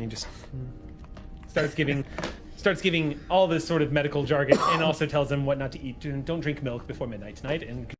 He just starts giving all this sort of medical jargon, and also tells them what not to eat. Don't drink milk before midnight tonight, and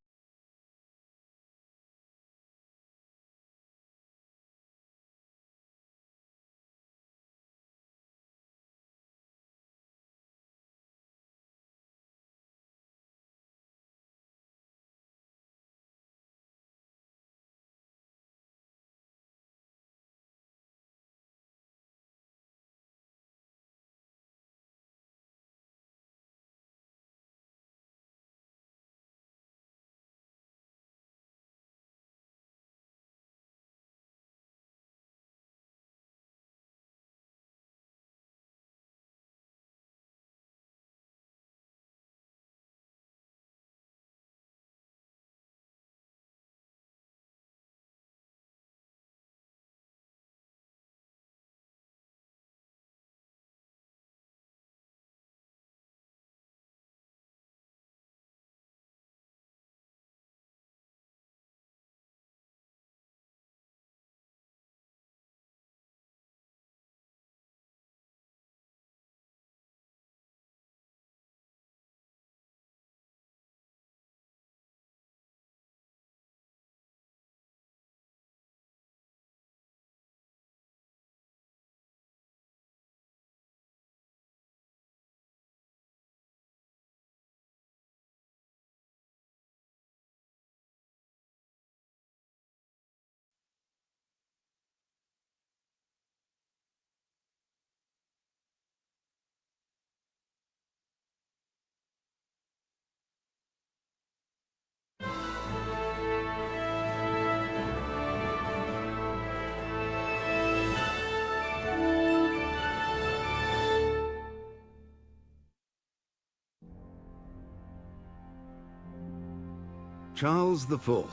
Charles IV,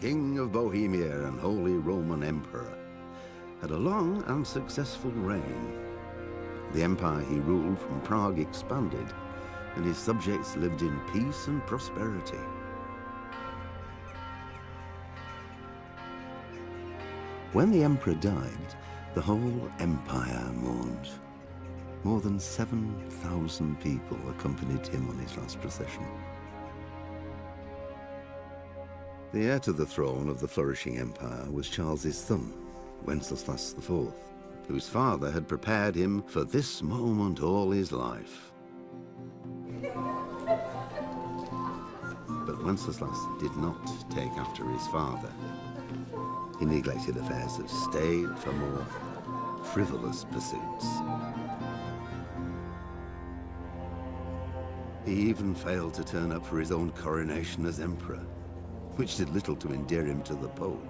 King of Bohemia and Holy Roman Emperor, had a long and successful reign. The empire he ruled from Prague expanded, and his subjects lived in peace and prosperity. When the emperor died, the whole empire mourned. More than 7,000 people accompanied him on his last procession. The heir to the throne of the flourishing empire was Charles's son, Wenceslas IV, whose father had prepared him for this moment all his life. But Wenceslas did not take after his father. He neglected affairs of state for more frivolous pursuits. He even failed to turn up for his own coronation as emperor, which did little to endear him to the Pope.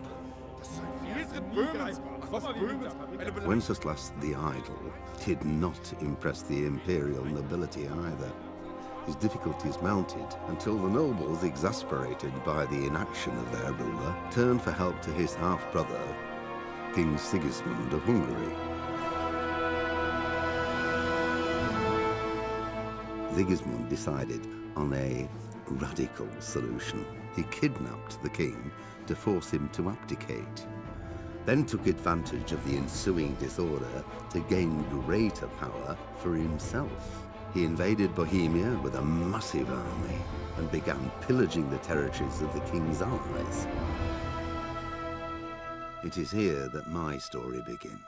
Wenceslas the Idle did not impress the imperial nobility either. His difficulties mounted until the nobles, exasperated by the inaction of their ruler, turned for help to his half-brother, King Sigismund of Hungary. Sigismund decided on a radical solution. He kidnapped the king to force him to abdicate, then took advantage of the ensuing disorder to gain greater power for himself. He invaded Bohemia with a massive army and began pillaging the territories of the king's allies. It is here that my story begins.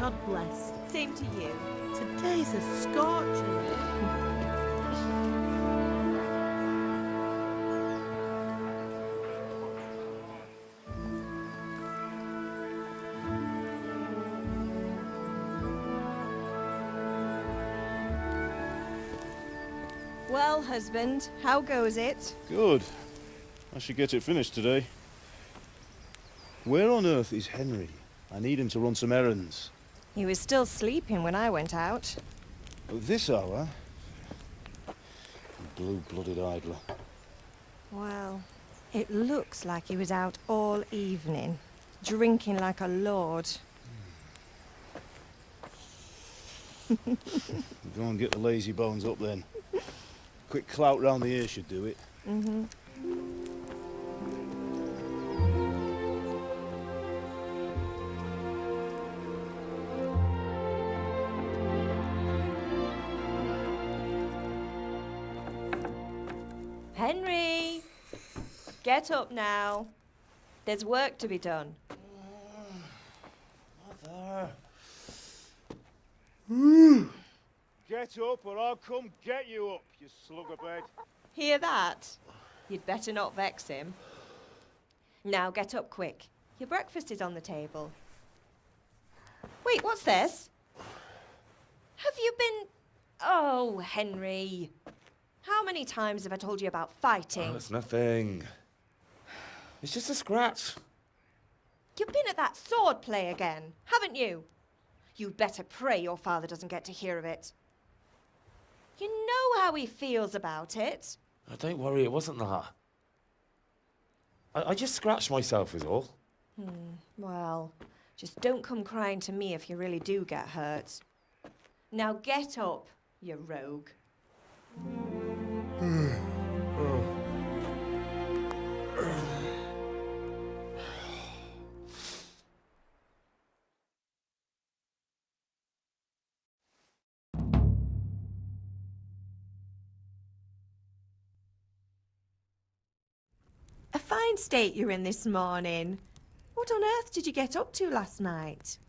God bless. Same to you. Today's a scorcher. Well, husband, how goes it? Good. I should get it finished today. Where on earth is Henry? I need him to run some errands. He was still sleeping when I went out. At this hour? Blue-blooded idler. Well, it looks like he was out all evening, drinking like a lord. Go and get the lazy bones up then. Quick clout round the ear should do it. Mm-hmm. Henry! Get up now. There's work to be done. Mother. Get up or I'll come get you up, you slugabed. Hear that? You'd better not vex him. Now get up quick. Your breakfast is on the table. Wait, what's this? Have you been... Oh, Henry. How many times have I told you about fighting? Oh, it's nothing. It's just a scratch. You've been at that sword play again, haven't you? You'd better pray your father doesn't get to hear of it. You know how he feels about it. Oh, don't worry, it wasn't that. I just scratched myself is all. Well, just don't come crying to me if you really do get hurt. Now get up, you rogue. A fine state you're in this morning. What on earth did you get up to last night?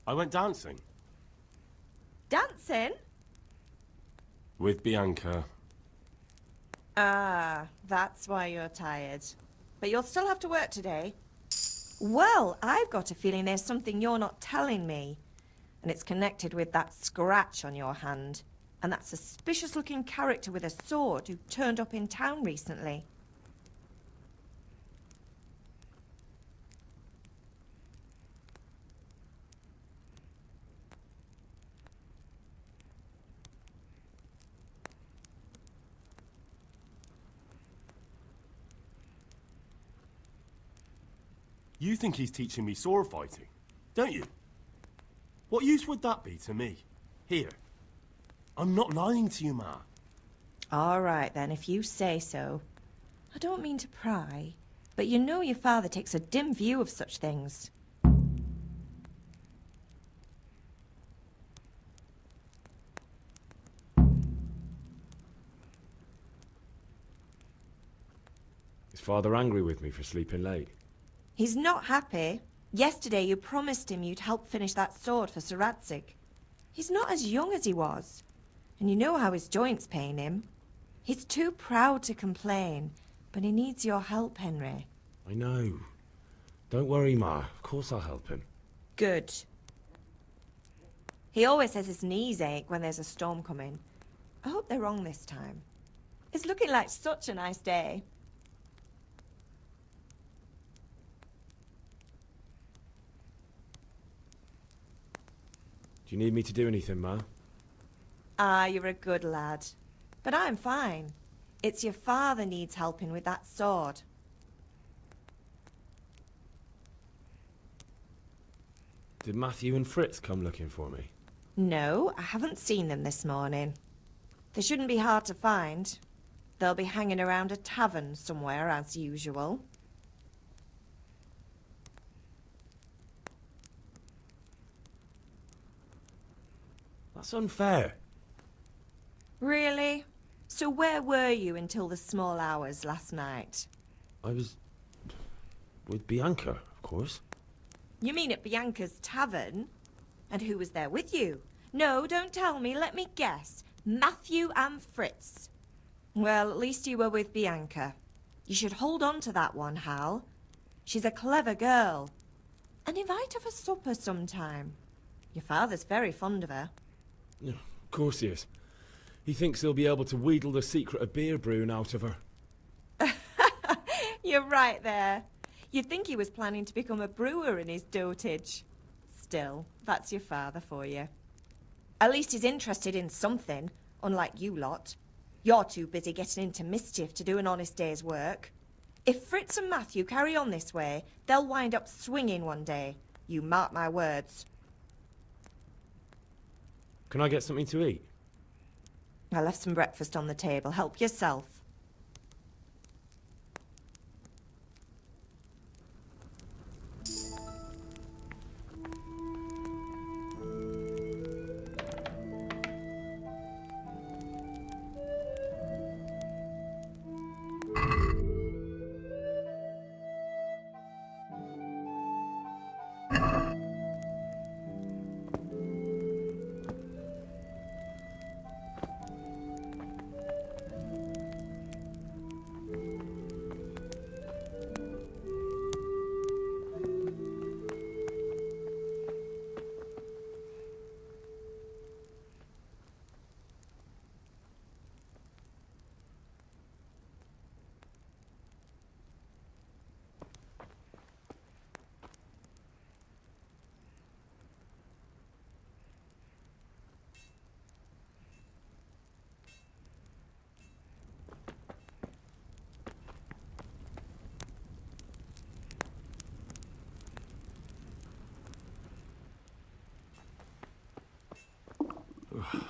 I went dancing. Dancing? With Bianca. Ah, that's why you're tired. But you'll still have to work today. Well, I've got a feeling there's something you're not telling me. And it's connected with that scratch on your hand. And that suspicious-looking character with a sword who turned up in town recently. You think he's teaching me sword fighting, don't you? What use would that be to me? Here. I'm not lying to you, Ma. All right, then, if you say so. I don't mean to pry, but you know your father takes a dim view of such things. Is Father angry with me for sleeping late? He's not happy. Yesterday you promised him you'd help finish that sword for Sir Radzig. He's not as young as he was, and you know how his joints pain him. He's too proud to complain, but he needs your help, Henry. I know. Don't worry, Ma. Of course I'll help him. Good. He always says his knees ache when there's a storm coming. I hope they're wrong this time. It's looking like such a nice day. Do you need me to do anything, Ma? Ah, you're a good lad. But I'm fine. It's your father needs helping with that sword. Did Matthew and Fritz come looking for me? No, I haven't seen them this morning. They shouldn't be hard to find. They'll be hanging around a tavern somewhere, as usual. That's unfair. Really? So where were you until the small hours last night? I was... with Bianca, of course. You mean at Bianca's tavern? And who was there with you? No, don't tell me, let me guess. Matthew and Fritz. Well, at least you were with Bianca. You should hold on to that one, Hal. She's a clever girl. And invite her for supper sometime. Your father's very fond of her. Yeah, of course he is. He thinks he'll be able to wheedle the secret of beer brewing out of her. You're right there. You'd think he was planning to become a brewer in his dotage. Still, that's your father for you. At least he's interested in something, unlike you lot. You're too busy getting into mischief to do an honest day's work. If Fritz and Matthew carry on this way, they'll wind up swinging one day. You mark my words. Can I get something to eat? I left some breakfast on the table. Help yourself.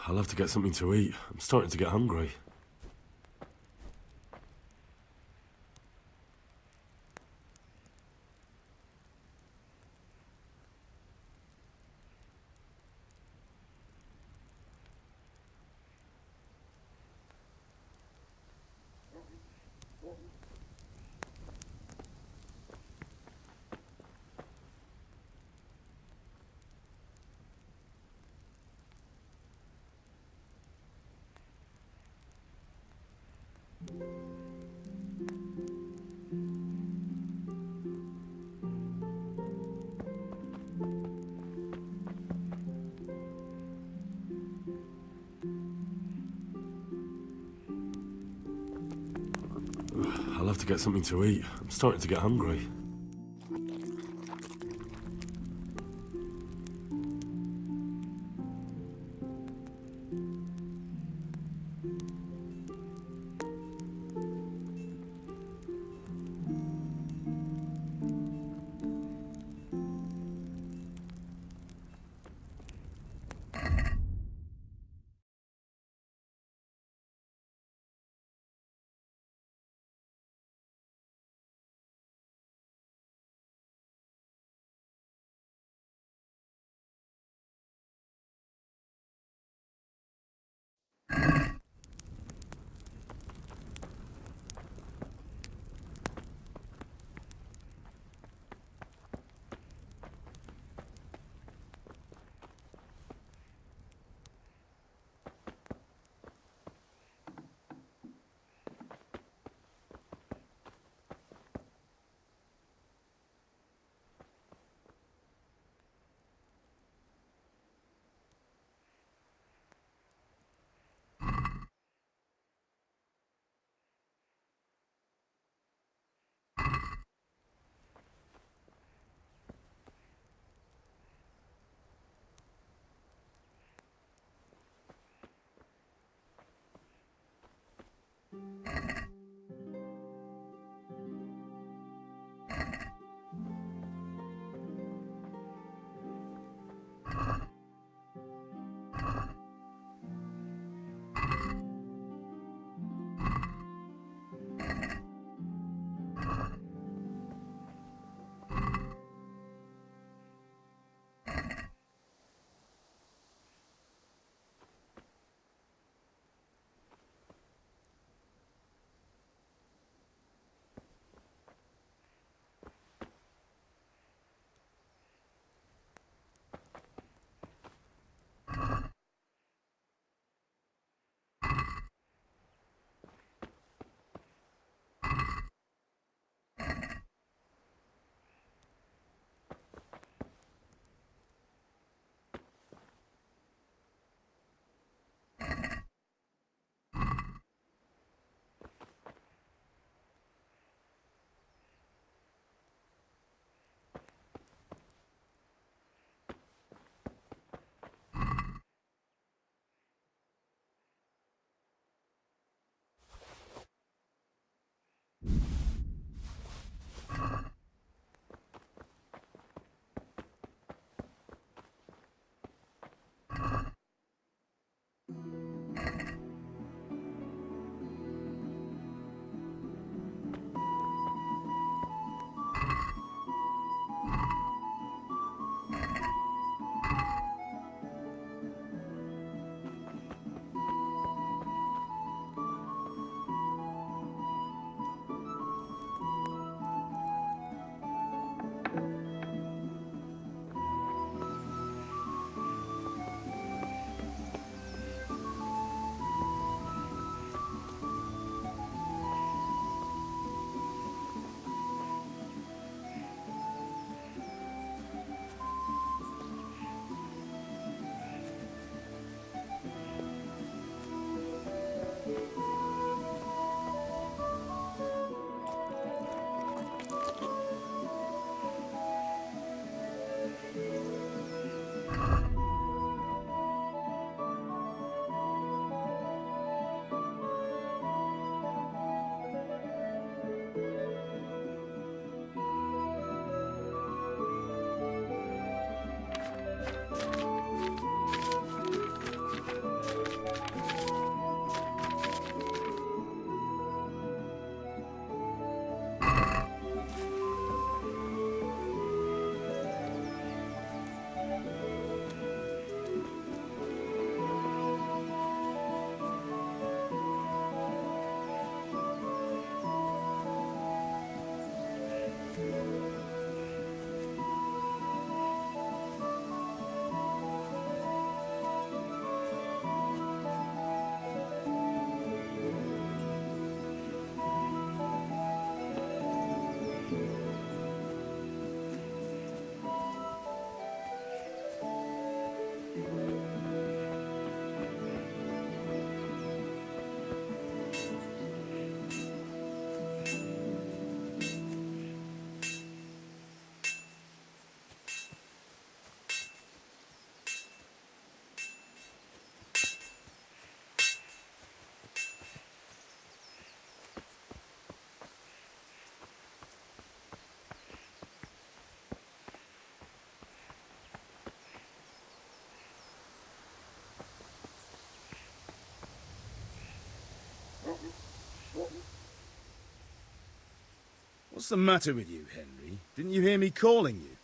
I'll have to get something to eat. I'm starting to get hungry. I'll have to get something to eat. I'm starting to get hungry. What's the matter with you, Henry? Didn't you hear me calling you?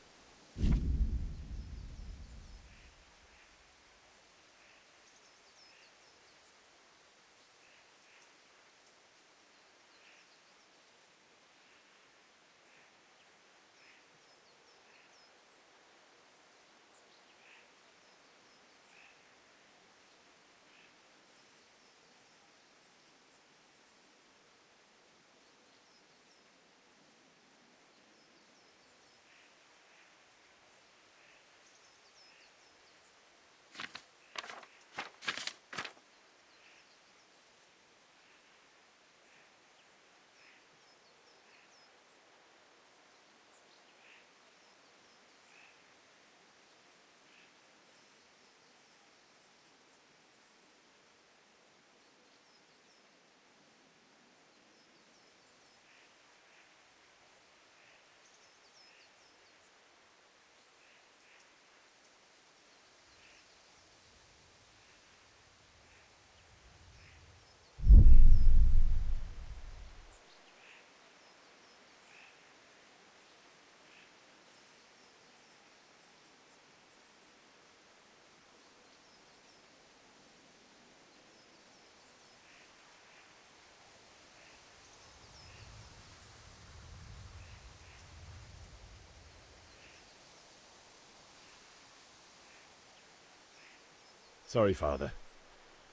Sorry, Father.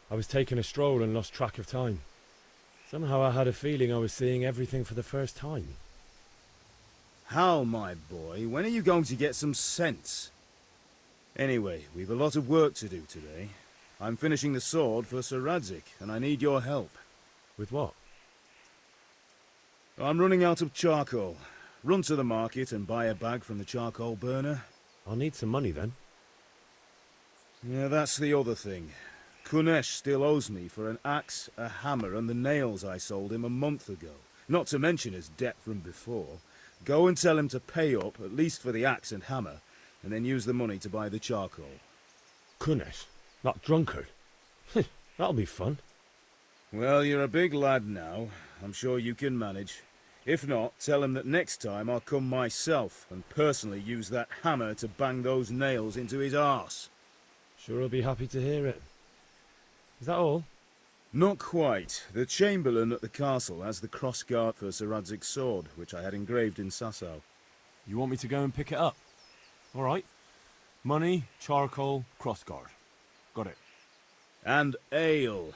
I was taking a stroll and lost track of time. Somehow I had a feeling I was seeing everything for the first time. Hal, my boy, when are you going to get some sense? Anyway, we've a lot of work to do today. I'm finishing the sword for Sir Radzig, and I need your help. With what? I'm running out of charcoal. Run to the market and buy a bag from the charcoal burner. I'll need some money then. Yeah, that's the other thing. Kunesh still owes me for an axe, a hammer, and the nails I sold him a month ago. Not to mention his debt from before. Go and tell him to pay up, at least for the axe and hammer, and then use the money to buy the charcoal. Kunesh? That drunkard? That'll be fun. Well, you're a big lad now. I'm sure you can manage. If not, tell him that next time I'll come myself and personally use that hammer to bang those nails into his arse. Sure I'll be happy to hear it. Is that all? Not quite. The Chamberlain at the castle has the crossguard for Sir Radzig's sword, which I had engraved in Sasau. You want me to go and pick it up? All right. Money, charcoal, crossguard. Got it. And ale.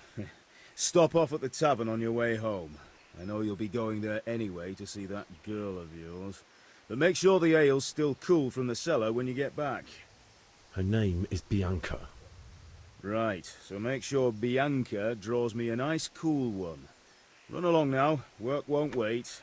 Stop off at the tavern on your way home. I know you'll be going there anyway to see that girl of yours. But make sure the ale's still cool from the cellar when you get back. Her name is Bianca. Right, so make sure Bianca draws me a nice cool one. Run along now, work won't wait.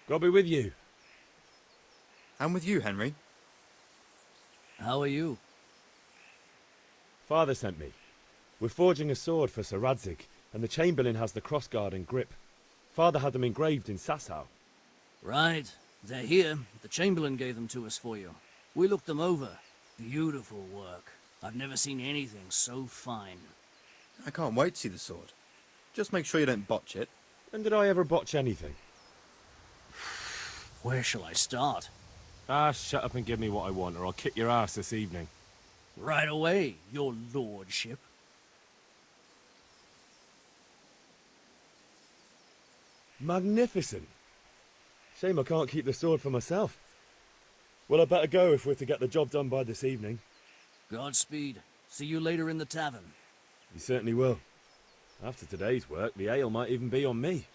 God be with you. And with you, Henry. How are you? Father sent me. We're forging a sword for Sir Radzig, and the Chamberlain has the crossguard and grip. Father had them engraved in Sasau. Right. They're here. The Chamberlain gave them to us for you. We looked them over. Beautiful work. I've never seen anything so fine. I can't wait to see the sword. Just make sure you don't botch it. When did I ever botch anything? Where shall I start? Ah, shut up and give me what I want, or I'll kick your ass this evening. Right away, your lordship. Magnificent. Shame I can't keep the sword for myself. Well, I better go if we're to get the job done by this evening. Godspeed. See you later in the tavern. You certainly will. After today's work, the ale might even be on me.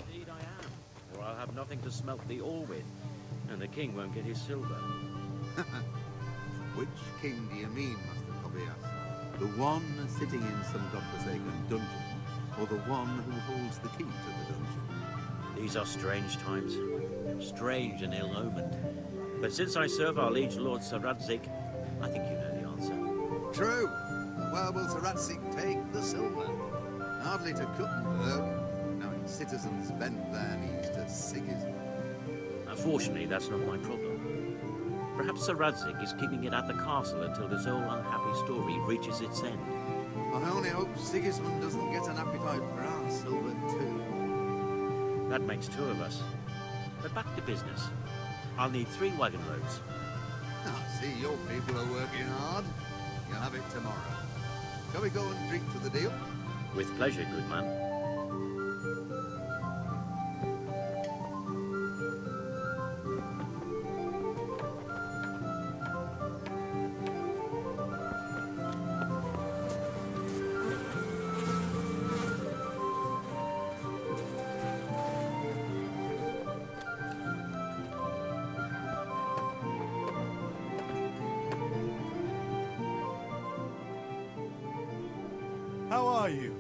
Indeed I am, or I'll have nothing to smelt the ore with, and the king won't get his silver. Which king do you mean, Master Tobias? The one sitting in some godforsaken dungeon, or the one who holds the key to the dungeon? These are strange times, strange and ill-omened. But since I serve our liege lord Sir Radzig, I think you know the answer. True. Where will Sir Radzig take the silver? Hardly to Kuttenberg, knowing citizens bend their knees to Sigismund. Unfortunately, that's not my problem. Perhaps Sir Radzig is keeping it at the castle until this old unhappy story reaches its end. I only hope Sigismund doesn't get an appetite for our silver too. That makes two of us. But back to business. I'll need 3 wagon loads. I see your people are working hard. You'll have it tomorrow. Shall we go and drink to the deal? With pleasure, good man. How are you?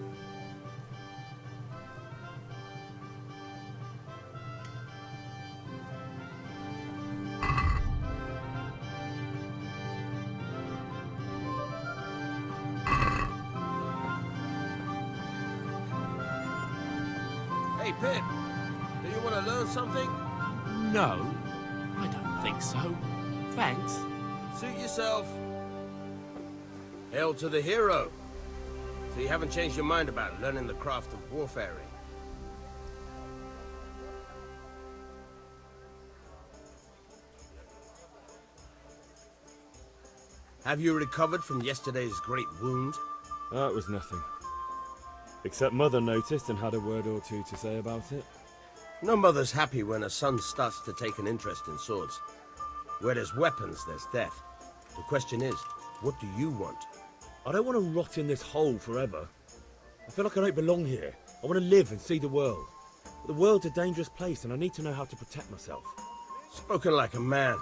Hey, Pip, do you want to learn something? No, I don't think so. Thanks. Suit yourself. Hail to the hero. So you haven't changed your mind about learning the craft of warfaring? Have you recovered from yesterday's great wound? That was nothing. Except Mother noticed and had a word or two to say about it. No mother's happy when a son starts to take an interest in swords. Where there's weapons, there's death. The question is, what do you want? I don't want to rot in this hole forever. I feel like I don't belong here. I want to live and see the world. The world's a dangerous place and I need to know how to protect myself. Spoken like a man.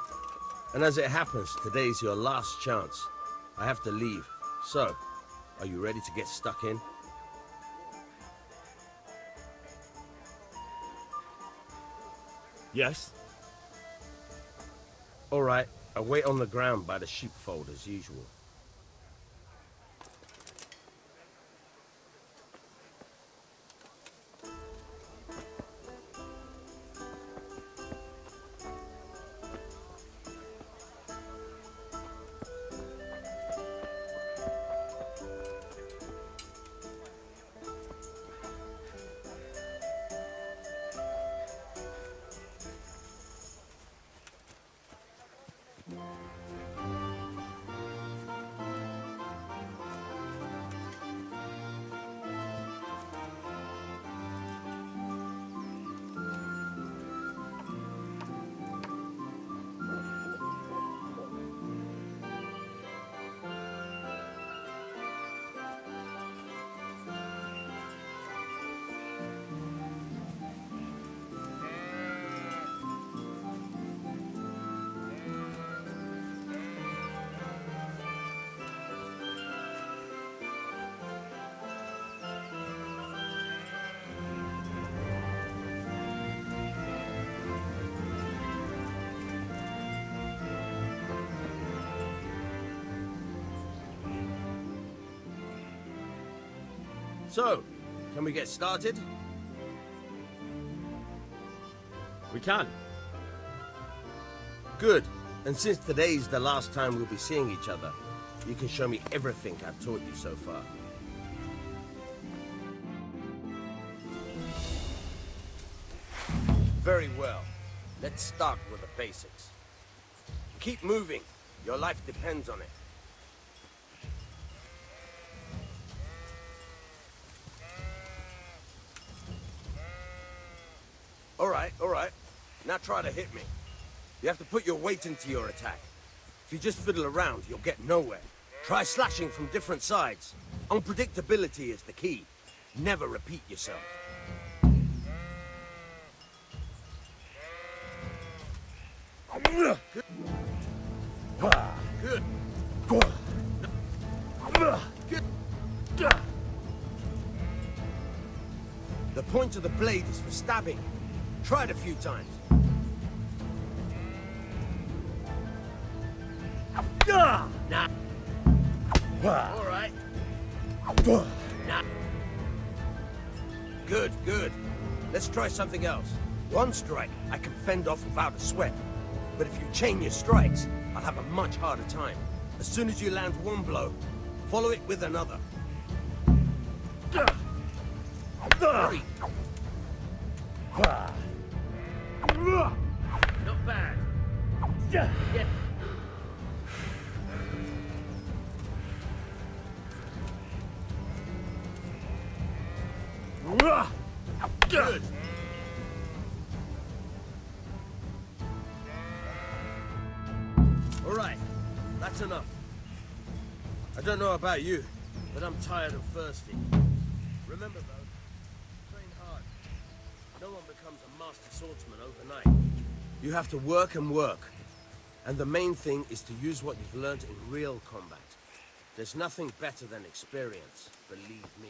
And as it happens, today's your last chance. I have to leave. So, are you ready to get stuck in? Yes? All right, I'll wait on the ground by the sheepfold as usual. So, can we get started? We can. Good. And since today's the last time we'll be seeing each other, you can show me everything I've taught you so far. Very well. Let's start with the basics. Keep moving. Your life depends on it. All right. Now try to hit me. You have to put your weight into your attack. If you just fiddle around, you'll get nowhere. Try slashing from different sides. Unpredictability is the key. Never repeat yourself. Good. Good. Good. The point of the blade is for stabbing. Try it a few times. Nah. All right. Nah. Good. Let's try something else. One strike, I can fend off without a sweat. But if you chain your strikes, I'll have a much harder time. As soon as you land one blow, follow it with another. Hurry. Not bad. Yeah. Good. All right, that's enough. I don't know about you, but I'm tired and thirsty. Remember though, train hard. No one becomes a master swordsman overnight. You have to work and work. And the main thing is to use what you've learned in real combat. There's nothing better than experience, believe me.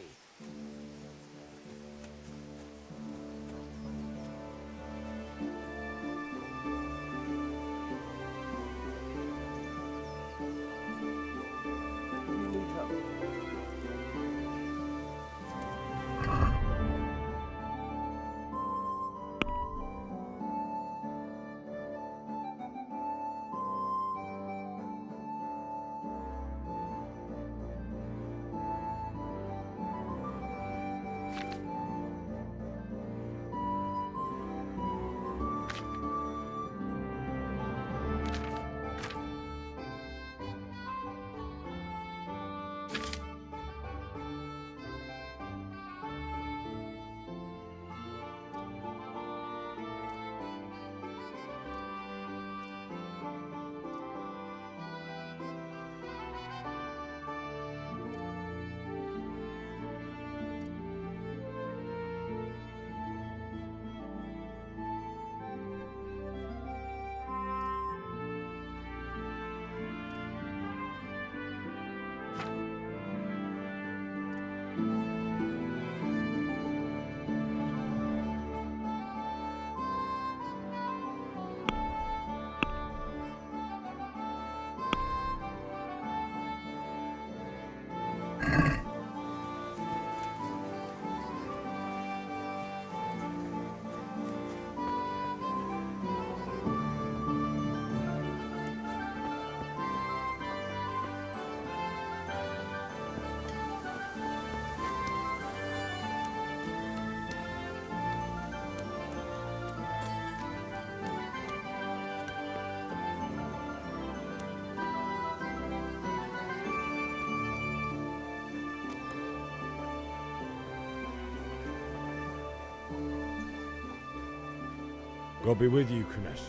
God be with you, Kunesh.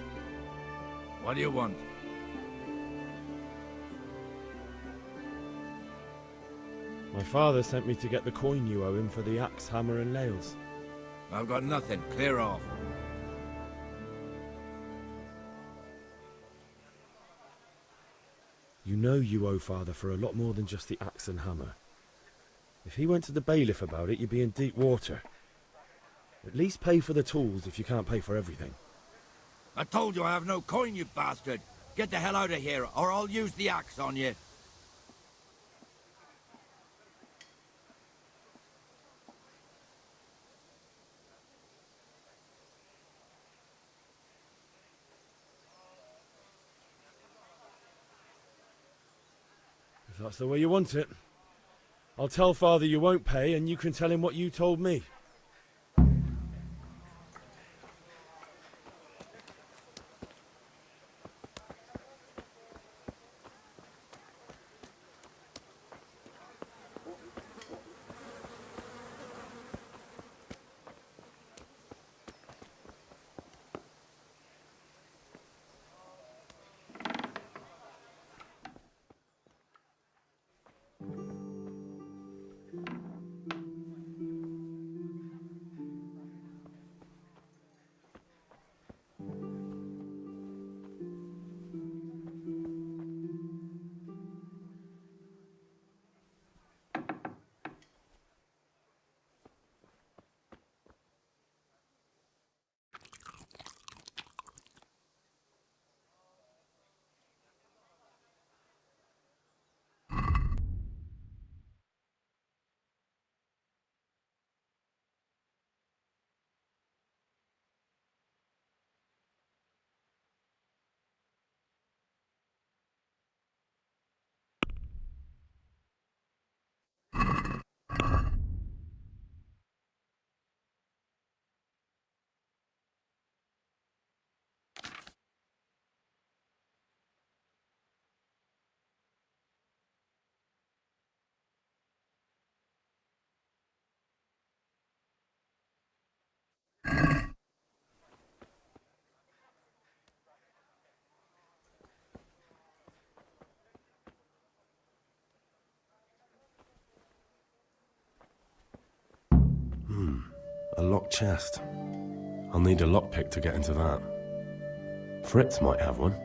What do you want? My father sent me to get the coin you owe him for the axe, hammer, and nails. I've got nothing. Clear off. You know you owe father for a lot more than just the axe and hammer. If he went to the bailiff about it, you'd be in deep water. At least pay for the tools if you can't pay for everything. I told you I have no coin, you bastard. Get the hell out of here, or I'll use the axe on you. If that's the way you want it. I'll tell father you won't pay, and you can tell him what you told me. A locked chest. I'll need a lockpick to get into that. Fritz might have one.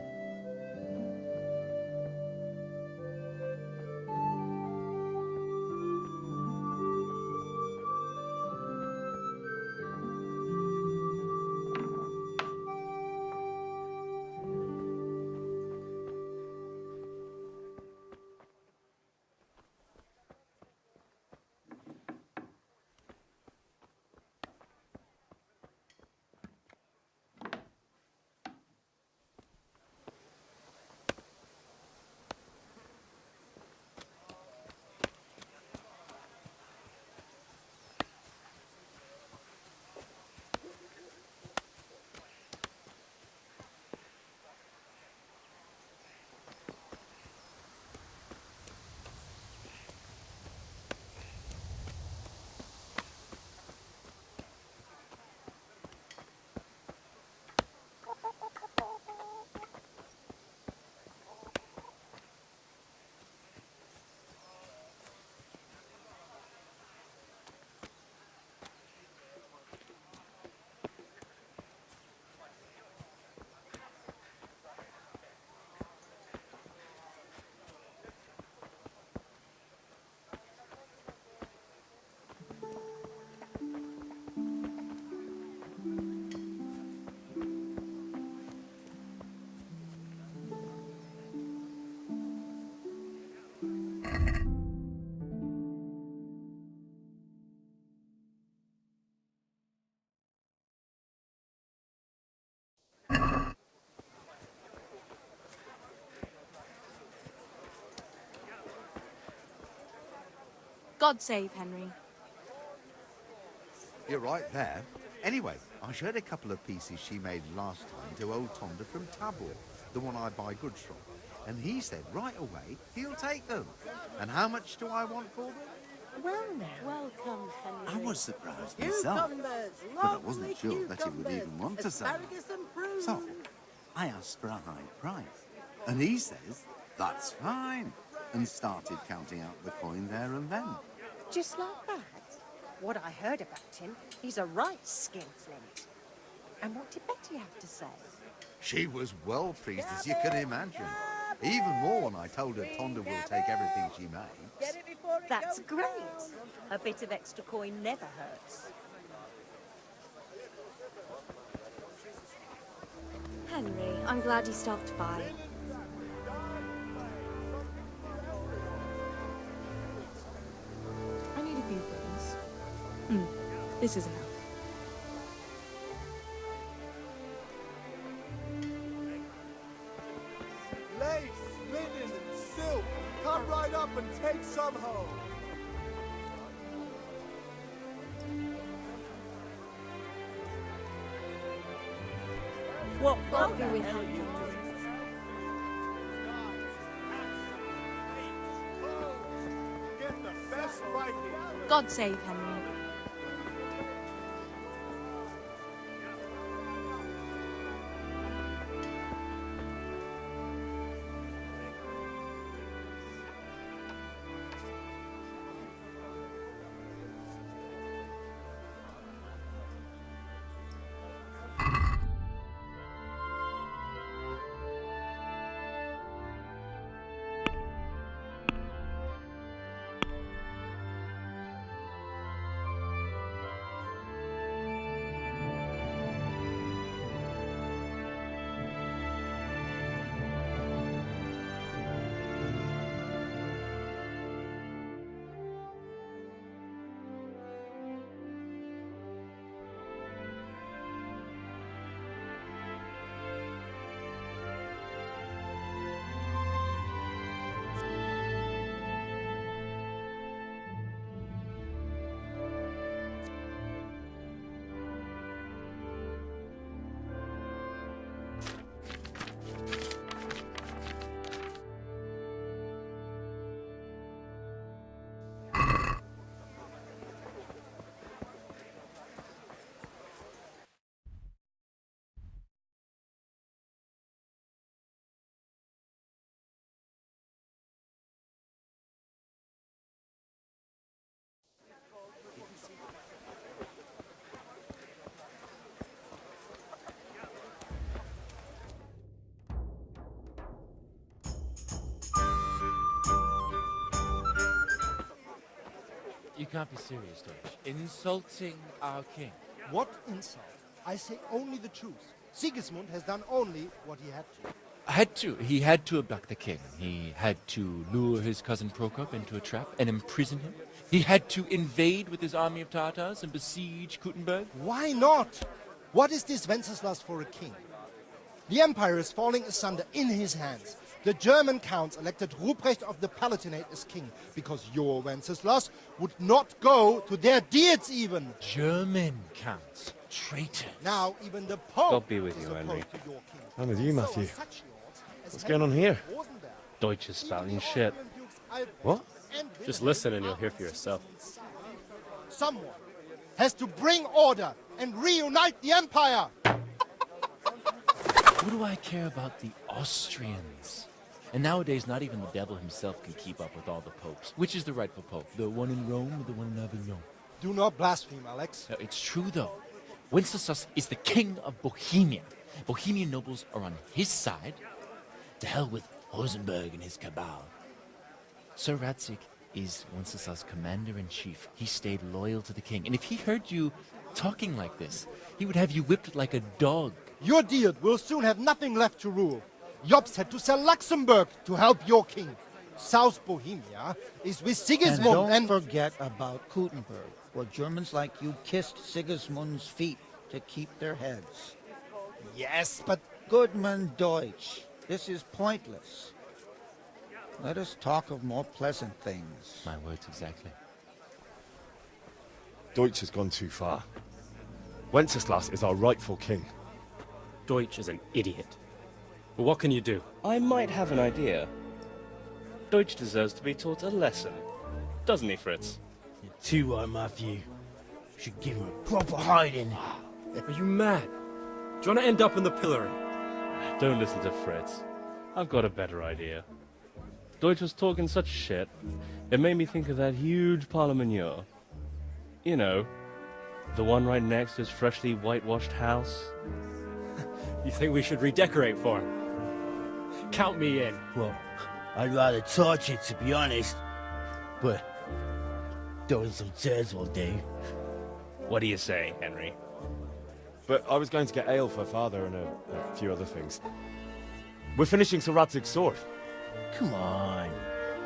God save Henry. You're right there. Anyway, I showed a couple of pieces she made last time to old Tonda from Tabor, the one I buy goods from. And he said right away he'll take them. And how much do I want for them? Well now. Welcome, Henry. I was surprised myself, but I wasn't sure that he would even want to sell them. So, I asked for a high price, and he says, that's fine, and started counting out the coin there and then. Just like that? What I heard about him, he's a right skinflint. And what did Betty have to say? She was well pleased, as you can imagine. Even more when I told her Tonda will take everything she makes. That's great. A bit of extra coin never hurts. Henry, I'm glad you stopped by. I need a few things. This is enough. Lace, linen, and silk. Come right up and take some home. What God be with Henry. Get the best Viking. God save Henry. You can't be serious, Deutsch. Insulting our king. What insult? I say only the truth. Sigismund has done only what he had to. He had to abduct the king. He had to lure his cousin Prokop into a trap and imprison him. He had to invade with his army of Tatars and besiege Kuttenberg. Why not? What is this Wenceslas for a king? The empire is falling asunder in his hands. The German counts elected Ruprecht of the Palatinate as king because your Wenceslas would not go to their deeds even. German counts. Traitor. Now even the Pope God be with you, Henry. I'm with you, Matthew. What's going on here? Deutsch is spouting shit. What? Just listen and you'll hear for yourself. Someone has to bring order and reunite the empire. What do I care about the Austrians? And nowadays, not even the devil himself can keep up with all the popes. Which is the rightful pope? The one in Rome or the one in Avignon? Do not blaspheme, Alex. No, it's true, though. Wenceslas is the king of Bohemia. Bohemian nobles are on his side. To hell with Rosenberg and his cabal. Sir Radzik is Wenceslas' commander-in-chief. He stayed loyal to the king. And if he heard you talking like this, he would have you whipped like a dog. Your Diet will soon have nothing left to rule. Jobst had to sell Luxembourg to help your king. South Bohemia is with Sigismund and don't forget about Kuttenberg, where Germans like you kissed Sigismund's feet to keep their heads. Yes, but... Goodman Deutsch, this is pointless. Let us talk of more pleasant things. My words exactly. Deutsch has gone too far. Wenceslas is our rightful king. Deutsch is an idiot. But what can you do? I might have an idea. Deutsch deserves to be taught a lesson. Doesn't he, Fritz? You're too right, Matthew. Should give him a proper hiding. Are you mad? Do you want to end up in the pillory? Don't listen to Fritz. I've got a better idea. Deutsch was talking such shit, it made me think of that huge pile of manure. You know, the one right next to his freshly whitewashed house. You think we should redecorate for him? Count me in. Well, I'd rather torch it, to be honest. But throwing some tears will do. What do you say, Henry? But I was going to get ale for Father and a few other things. We're finishing Sir Radzig's sword. Come on.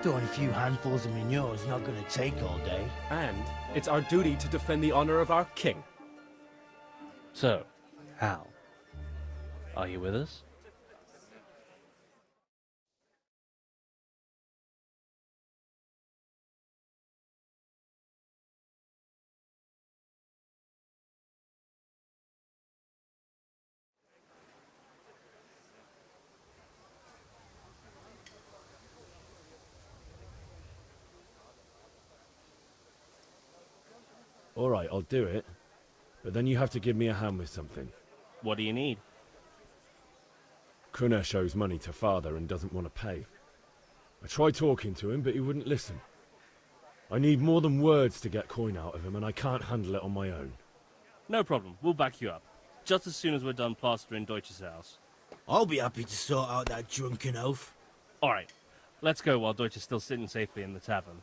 Throwing a few handfuls of manure is not going to take all day. And it's our duty to defend the honor of our king. So, Hal, are you with us? All right, I'll do it. But then you have to give me a hand with something. What do you need? Kunesh owes money to Father and doesn't want to pay. I tried talking to him, but he wouldn't listen. I need more than words to get coin out of him, and I can't handle it on my own. No problem, we'll back you up. Just as soon as we're done plastering Deutsch's house. I'll be happy to sort out that drunken oaf. Alright, let's go while Deutsch is still sitting safely in the tavern.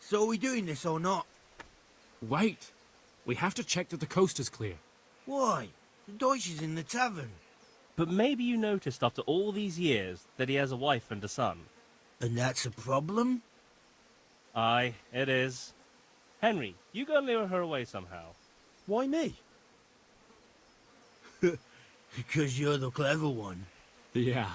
So are we doing this or not? Wait. We have to check that the coast is clear. Why? The Deutsch is in the tavern. But maybe you noticed after all these years that he has a wife and a son. And that's a problem? Aye, it is. Henry, you go and lure her away somehow. Why me? Because you're the clever one. Yeah.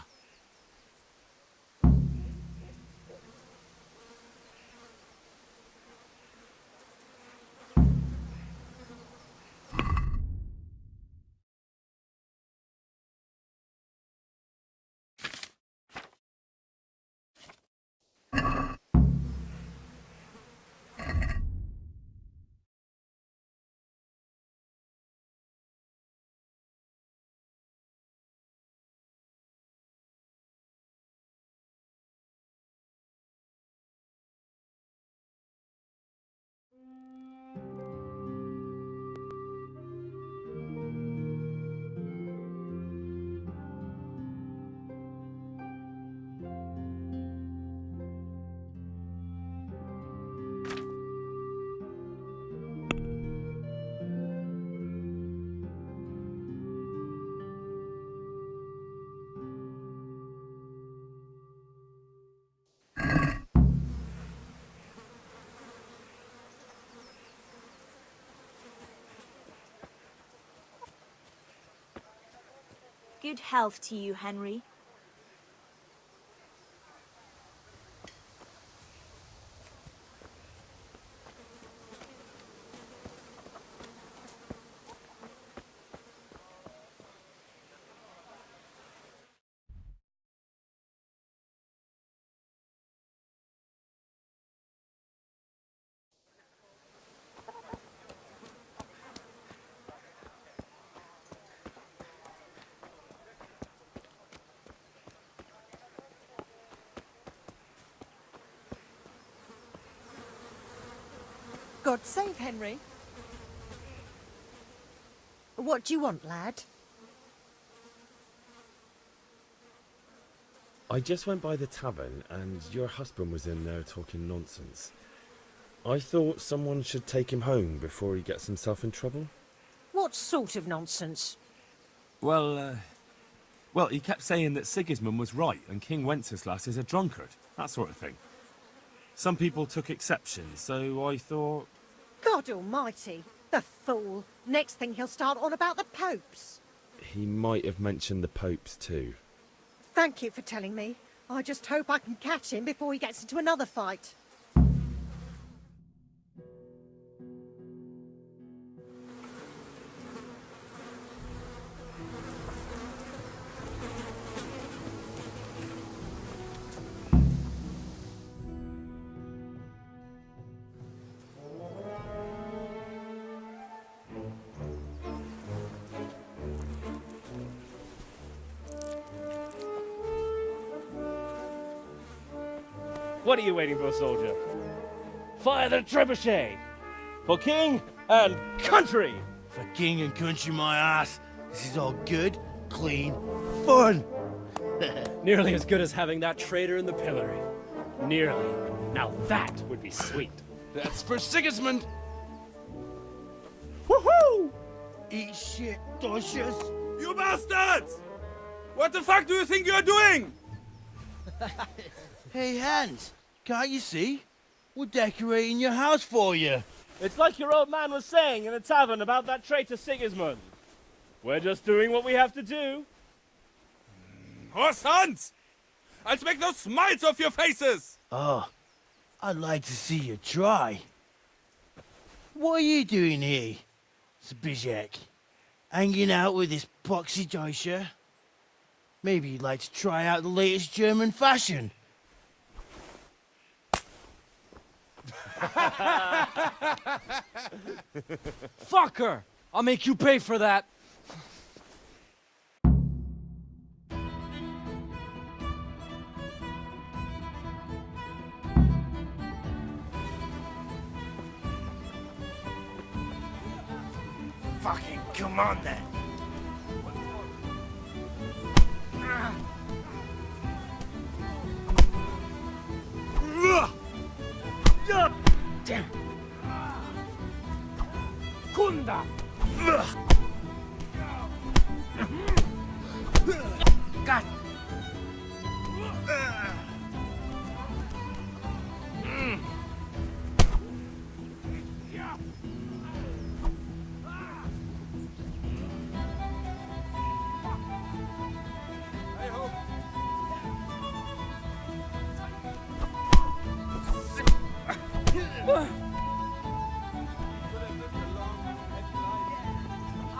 Good health to you, Henry. God save Henry. What do you want, lad? I just went by the tavern and your husband was in there talking nonsense. I thought someone should take him home before he gets himself in trouble. What What sort of nonsense? Well, he kept saying that Sigismund was right and King Wenceslas is a drunkard, that sort of thing. Some people took exception, so I thought... God almighty, the fool. Next thing he'll start on about the popes. He might have mentioned the popes too. Thank you for telling me. I just hope I can catch him before he gets into another fight. What are you waiting for, soldier? Fire the trebuchet! For king and country! For king and country, my ass. This is all good, clean, fun. Nearly as good as having that traitor in the pillory. Nearly. Now that would be sweet. That's for Sigismund! Woohoo! Eat shit, Docious. You bastards! What the fuck do you think you're doing? Hey, Hans, can't you see? We're decorating your house for you. It's like your old man was saying in the tavern about that traitor Sigismund. We're just doing what we have to do. Oh, sons! I'll make those smiles off your faces! Oh, I'd like to see you try. What are you doing here, Zbigniew? Hanging out with this poxy Deutscher? Maybe you'd like to try out the latest German fashion. Fucker! I'll make you pay for that. Fucking come on then. Damn. Kunda. God.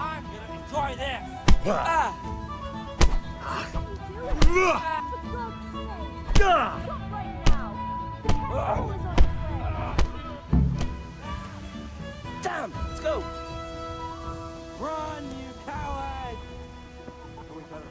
I'm gonna enjoy this. Damn! Let's go! Run, you coward! We better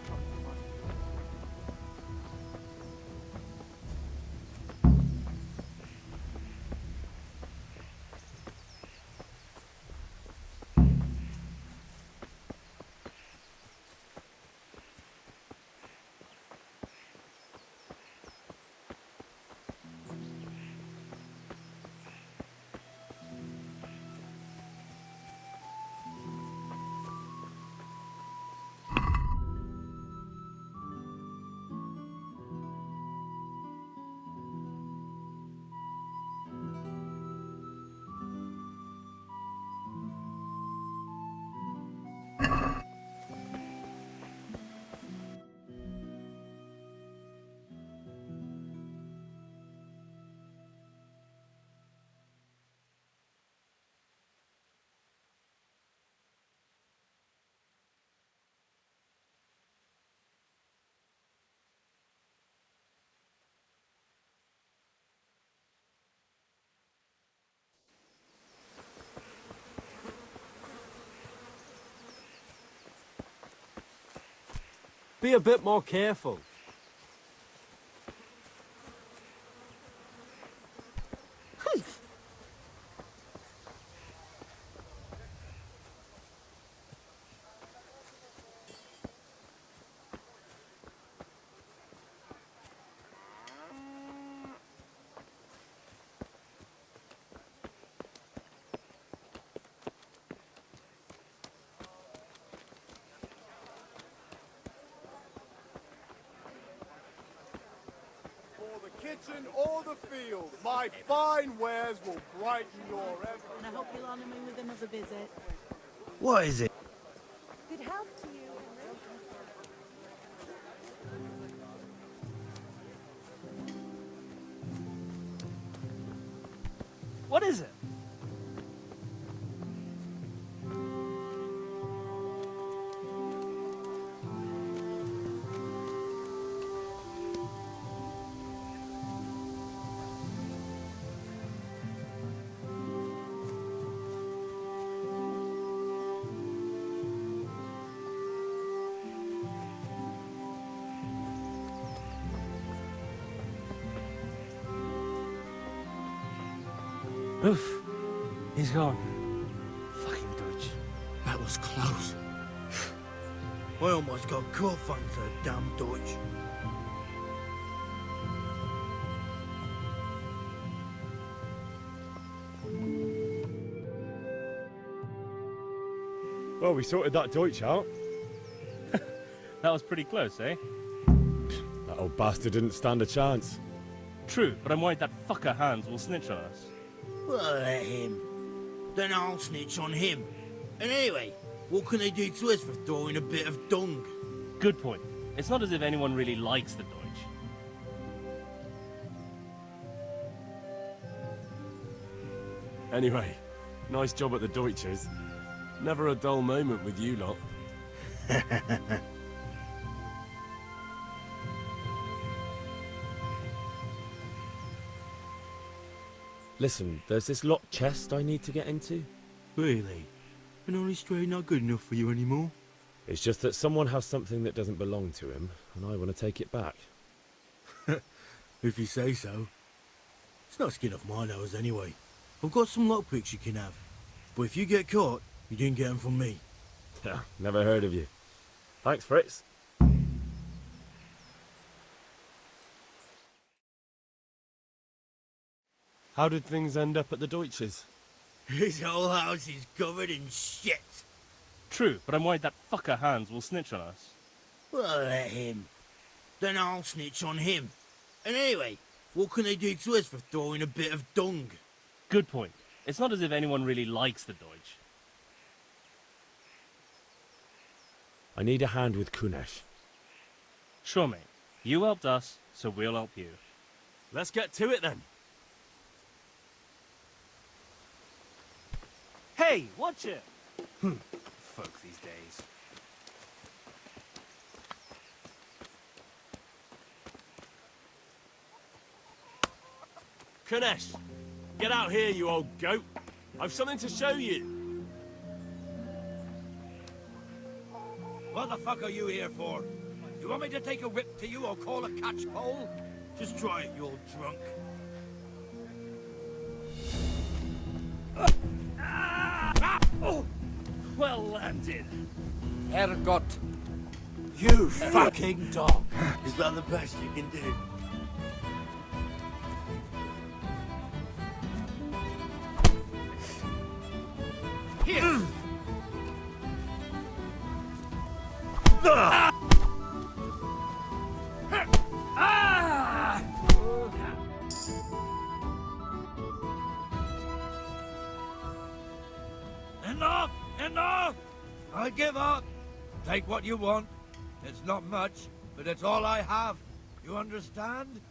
Be a bit more careful. kitchen or the field, my fine wares will brighten your every... And I hope you'll honour me with another visit. What is it? Good health to you, Henry. What is it? Oof. He's gone. Fucking Deutsch. That was close. I almost got caught fighting for a damn Deutsch. Well, we sorted that Deutsch out. That was pretty close, eh? That old bastard didn't stand a chance. True, but I'm worried that fucker Hans will snitch on us. Well, let him. Then I'll snitch on him. And anyway, what can they do to us for throwing a bit of dung? Good point. It's not as if anyone really likes the Deutsch. Anyway, nice job at the Deutschers. Never a dull moment with you lot. Listen, there's this locked chest I need to get into. Really? And Honest Trade not good enough for you anymore? It's just that someone has something that doesn't belong to him, and I want to take it back. If you say so. It's not skin off my nose anyway. I've got some lockpicks you can have. But if you get caught, you didn't get them from me. Yeah, never heard of you. Thanks, Fritz. How did things end up at the Deutschers? His whole house is covered in shit. True, but I'm worried that fucker Hans will snitch on us. Well, let him. Then I'll snitch on him. And anyway, what can they do to us for throwing a bit of dung? Good point. It's not as if anyone really likes the Deutsch. I need a hand with Kunesh. Sure, mate. You helped us, so we'll help you. Let's get to it then. Hey, watch it! Fuck these days. Kunesh, get out here, you old goat. I've something to show you. What the fuck are you here for? You want me to take a whip to you or call a catchpole? Just try it, you old drunk. Oh, well landed. Herrgott. You fucking dog. Is that the best you can do? Here! Enough! Enough! I give up. Take what you want. It's not much, but it's all I have. You understand?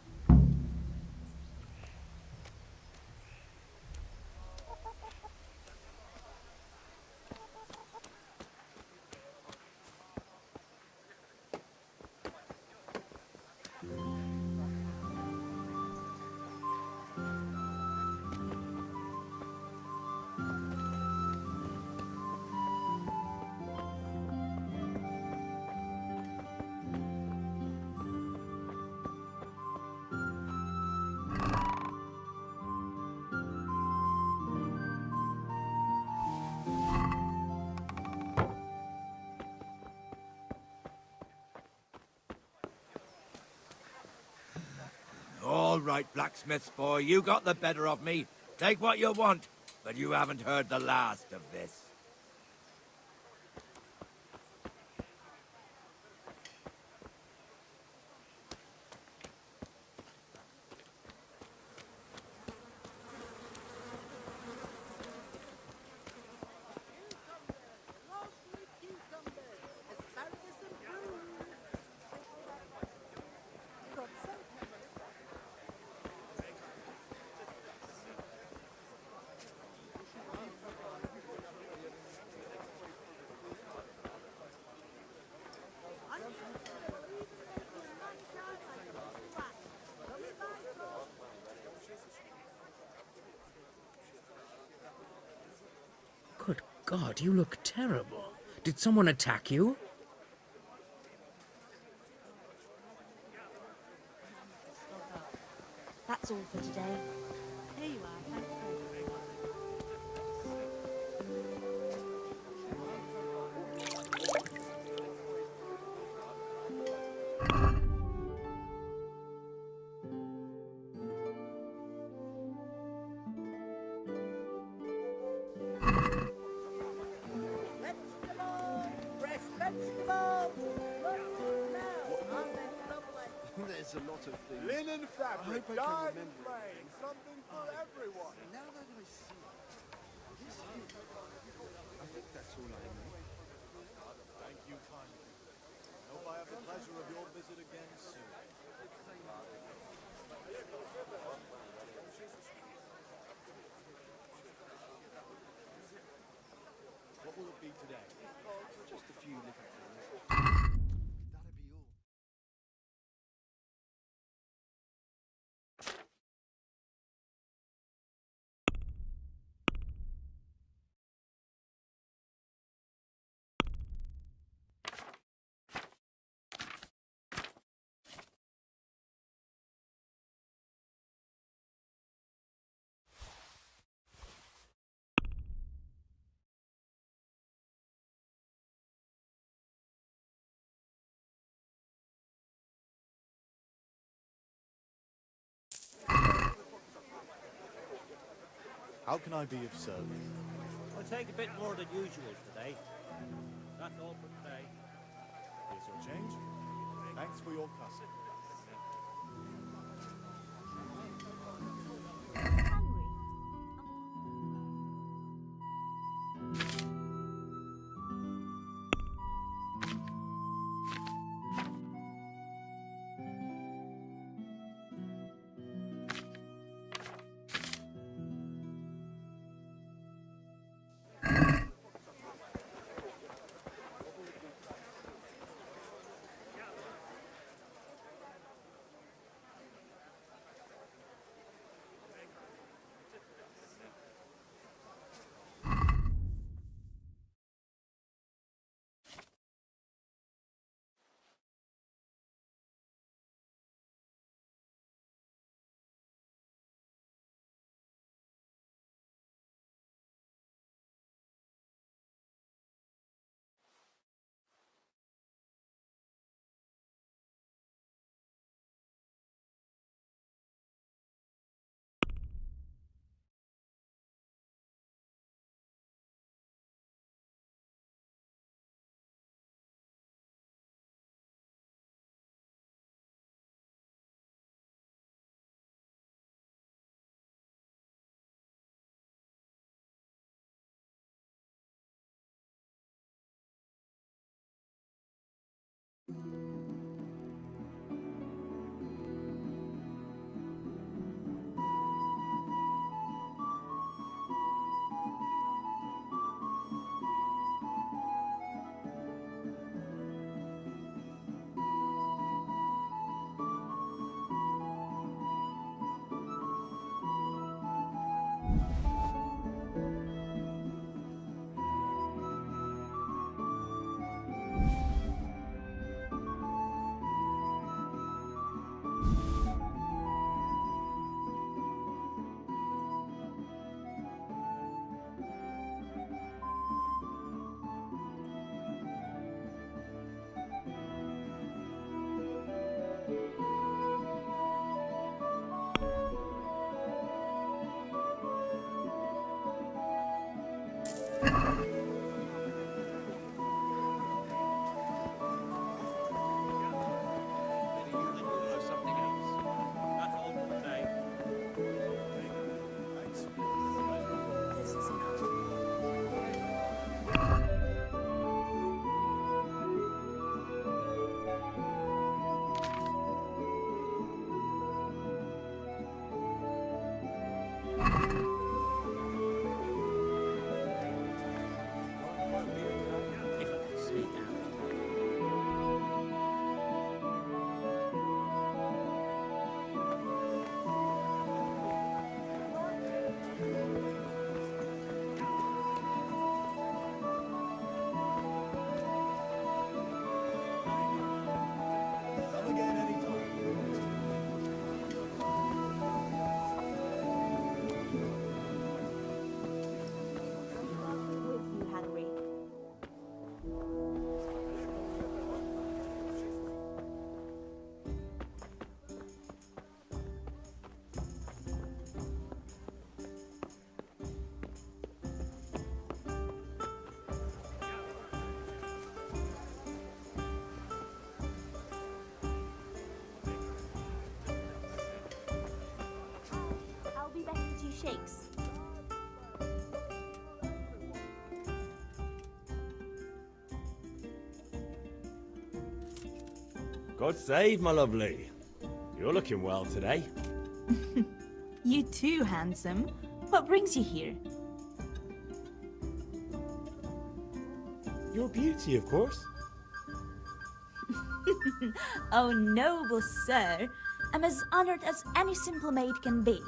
All right, blacksmith's boy, you got the better of me. Take what you want, but you haven't heard the last of this. God, you look terrible. Did someone attack you? That's all for today. Here you are. Thanks very much. There's a lot of things. Linen fabric, dyed and plain, something for everyone. Now that I see this here, I think that's all I need. Thank you kindly. Hope I have the pleasure of your visit again soon. What will it be today? Just a few little things. That'll be all. How can I be of service? I'll take a bit more than usual today. That's all for today. Here's your change. Thanks for your custom. takes. God save, my lovely. You're looking well today. You too, handsome. What brings you here? Your beauty, of course. Oh, noble sir. I'm as honored as any simple maid can be.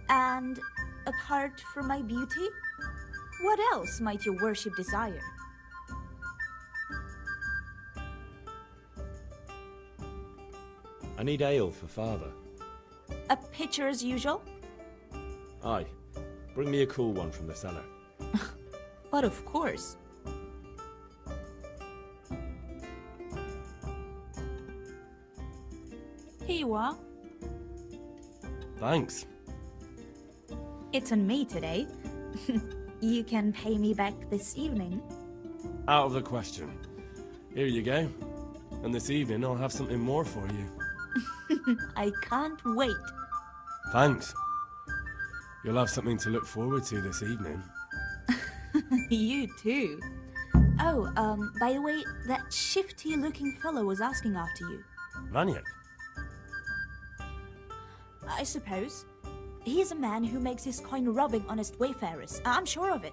And apart from my beauty, what else might your worship desire? I need ale for father. A pitcher as usual? Aye. Bring me a cool one from the cellar. But of course. Here you are. Thanks. It's on me today. You can pay me back this evening. Out of the question. Here you go. And this evening I'll have something more for you. I can't wait. Thanks. You'll have something to look forward to this evening. You too. Oh, by the way, that shifty-looking fellow was asking after you. Vaniak? I suppose. He's a man who makes his coin robbing honest wayfarers. I'm sure of it.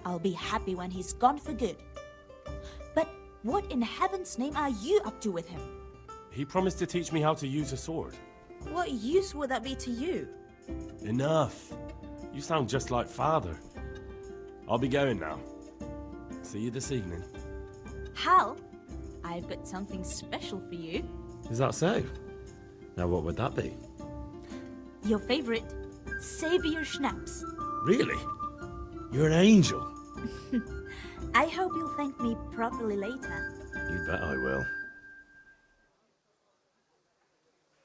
I'll be happy when he's gone for good. But what in heaven's name are you up to with him? He promised to teach me how to use a sword. What use would that be to you? Enough. You sound just like father. I'll be going now. See you this evening. Hal, I've got something special for you. Is that so? Now what would that be? Your favorite, Savior Schnapps. Really? You're an angel. I hope you'll thank me properly later. You bet I will.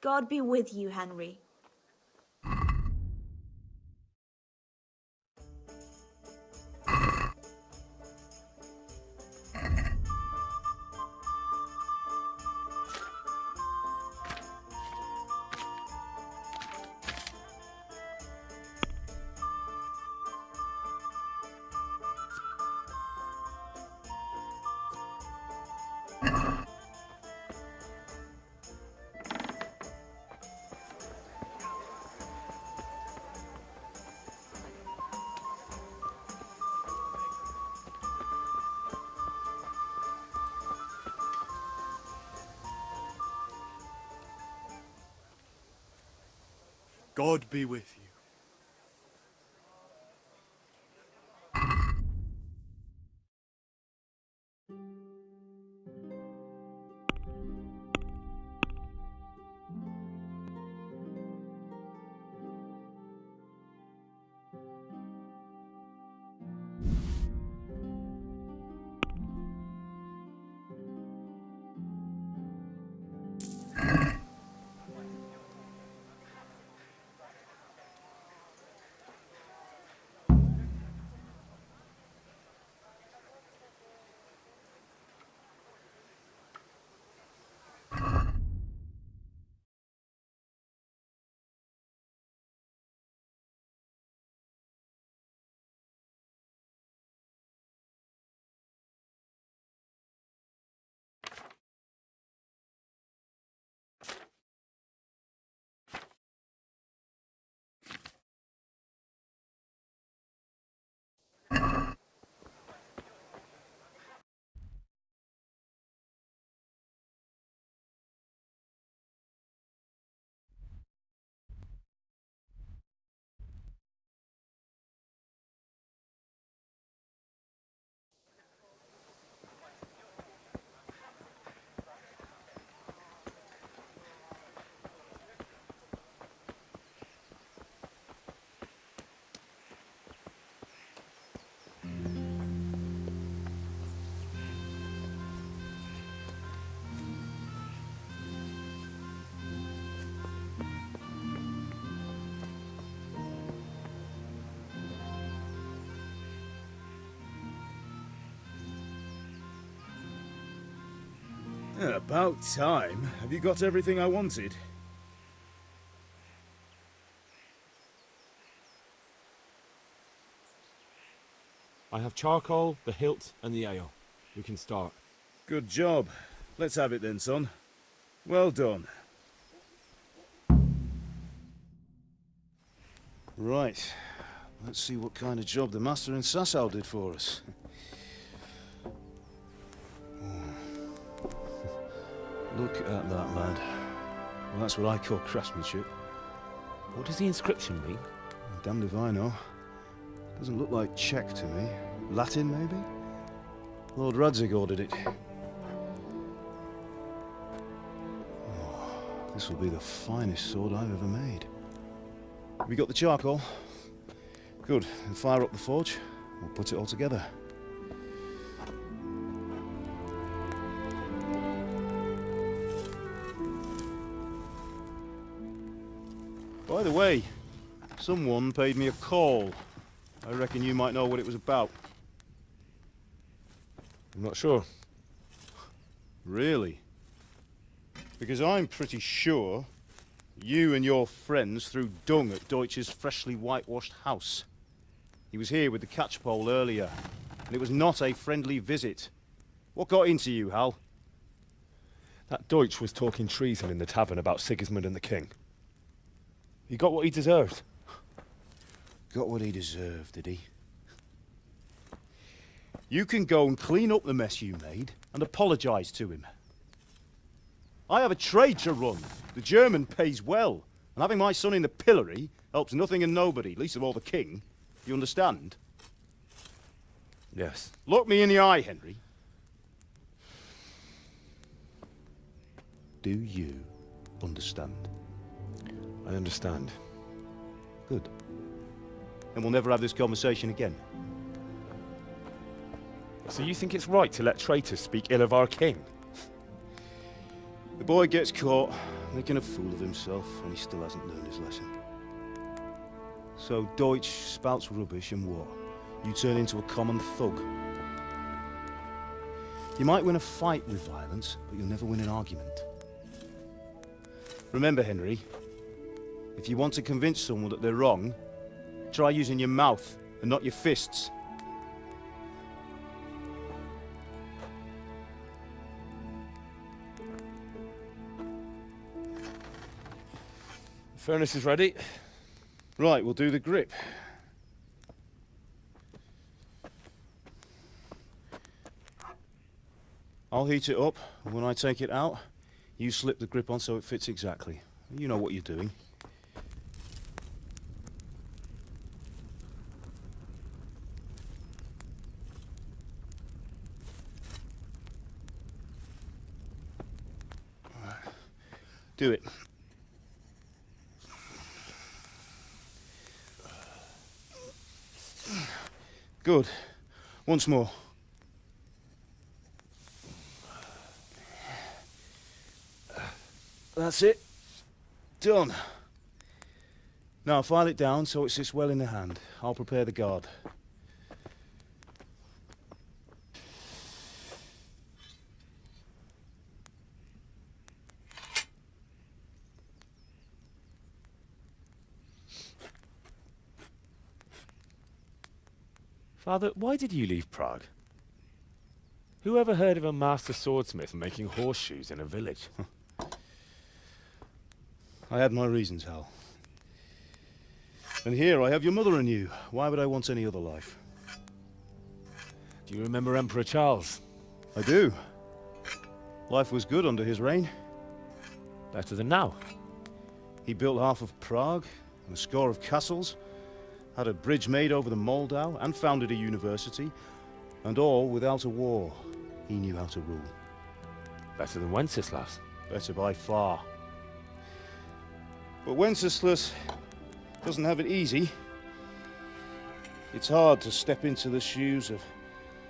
God be with you, Henry. God be with you. About time. Have you got everything I wanted? I have charcoal, the hilt, and the ale. We can start. Good job. Let's have it then, son. Well done. Right. Let's see what kind of job the master in Sasau did for us. Look at that, lad. Well, that's what I call craftsmanship. What does the inscription mean? Damned if I know. Doesn't look like Czech to me. Latin, maybe? Lord Radzig ordered it. Oh, this will be the finest sword I've ever made. Have we got the charcoal? Good. Then fire up the forge. We'll put it all together. By the way, someone paid me a call. I reckon you might know what it was about. I'm not sure. Really? Because I'm pretty sure you and your friends threw dung at Deutsch's freshly whitewashed house. He was here with the catchpole earlier, and it was not a friendly visit. What got into you, Hal? That Deutsch was talking treason in the tavern about Sigismund and the king. He got what he deserved. Got what he deserved, did he? You can go and clean up the mess you made and apologise to him. I have a trade to run. The German pays well, and having my son in the pillory helps nothing and nobody, least of all the king. You understand? Yes. Look me in the eye, Henry. Do you understand? I understand. Good. Then we'll never have this conversation again. So you think it's right to let traitors speak ill of our king? The boy gets caught, making a fool of himself, and he still hasn't learned his lesson. So Deutsch spouts rubbish, and what? You turn into a common thug. You might win a fight with violence, but you'll never win an argument. Remember, Henry, if you want to convince someone that they're wrong, try using your mouth and not your fists. The furnace is ready. Right, we'll do the grip. I'll heat it up, and when I take it out, you slip the grip on so it fits exactly. You know what you're doing. Do it. Good. Once more. That's it. Done. Now file it down so it sits well in the hand. I'll prepare the guard. Father, why did you leave Prague? Who ever heard of a master swordsmith making horseshoes in a village? I had my reasons, Hal. And here I have your mother and you. Why would I want any other life? Do you remember Emperor Charles? I do. Life was good under his reign. Better than now. He built half of Prague and a score of castles, had a bridge made over the Moldau, and founded a university, and all without a war. He knew how to rule. Better than Wenceslas. Better by far. But Wenceslas doesn't have it easy. It's hard to step into the shoes of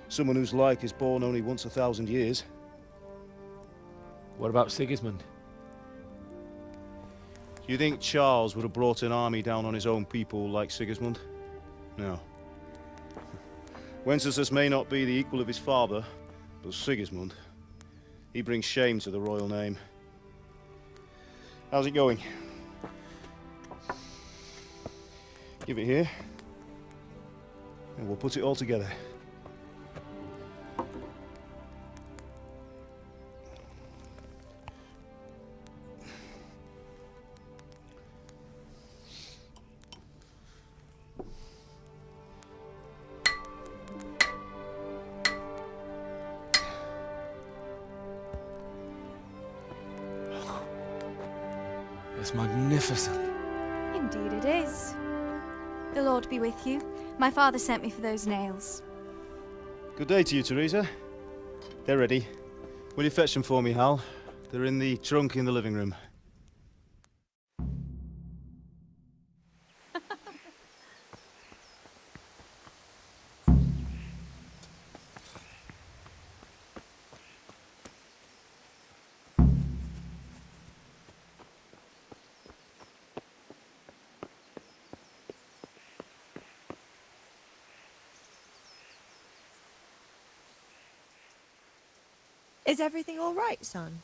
someone whose like is born only once 1,000 years. What about Sigismund? Do you think Charles would have brought an army down on his own people like Sigismund? No. Wenceslas may not be the equal of his father, but Sigismund, he brings shame to the royal name. How's it going? Give it here, and we'll put it all together. That's magnificent. Indeed it is. The Lord be with you. My father sent me for those nails. Good day to you, Teresa. They're ready. Will you fetch them for me, Hal? They're in the trunk in the living room. Is everything all right, son?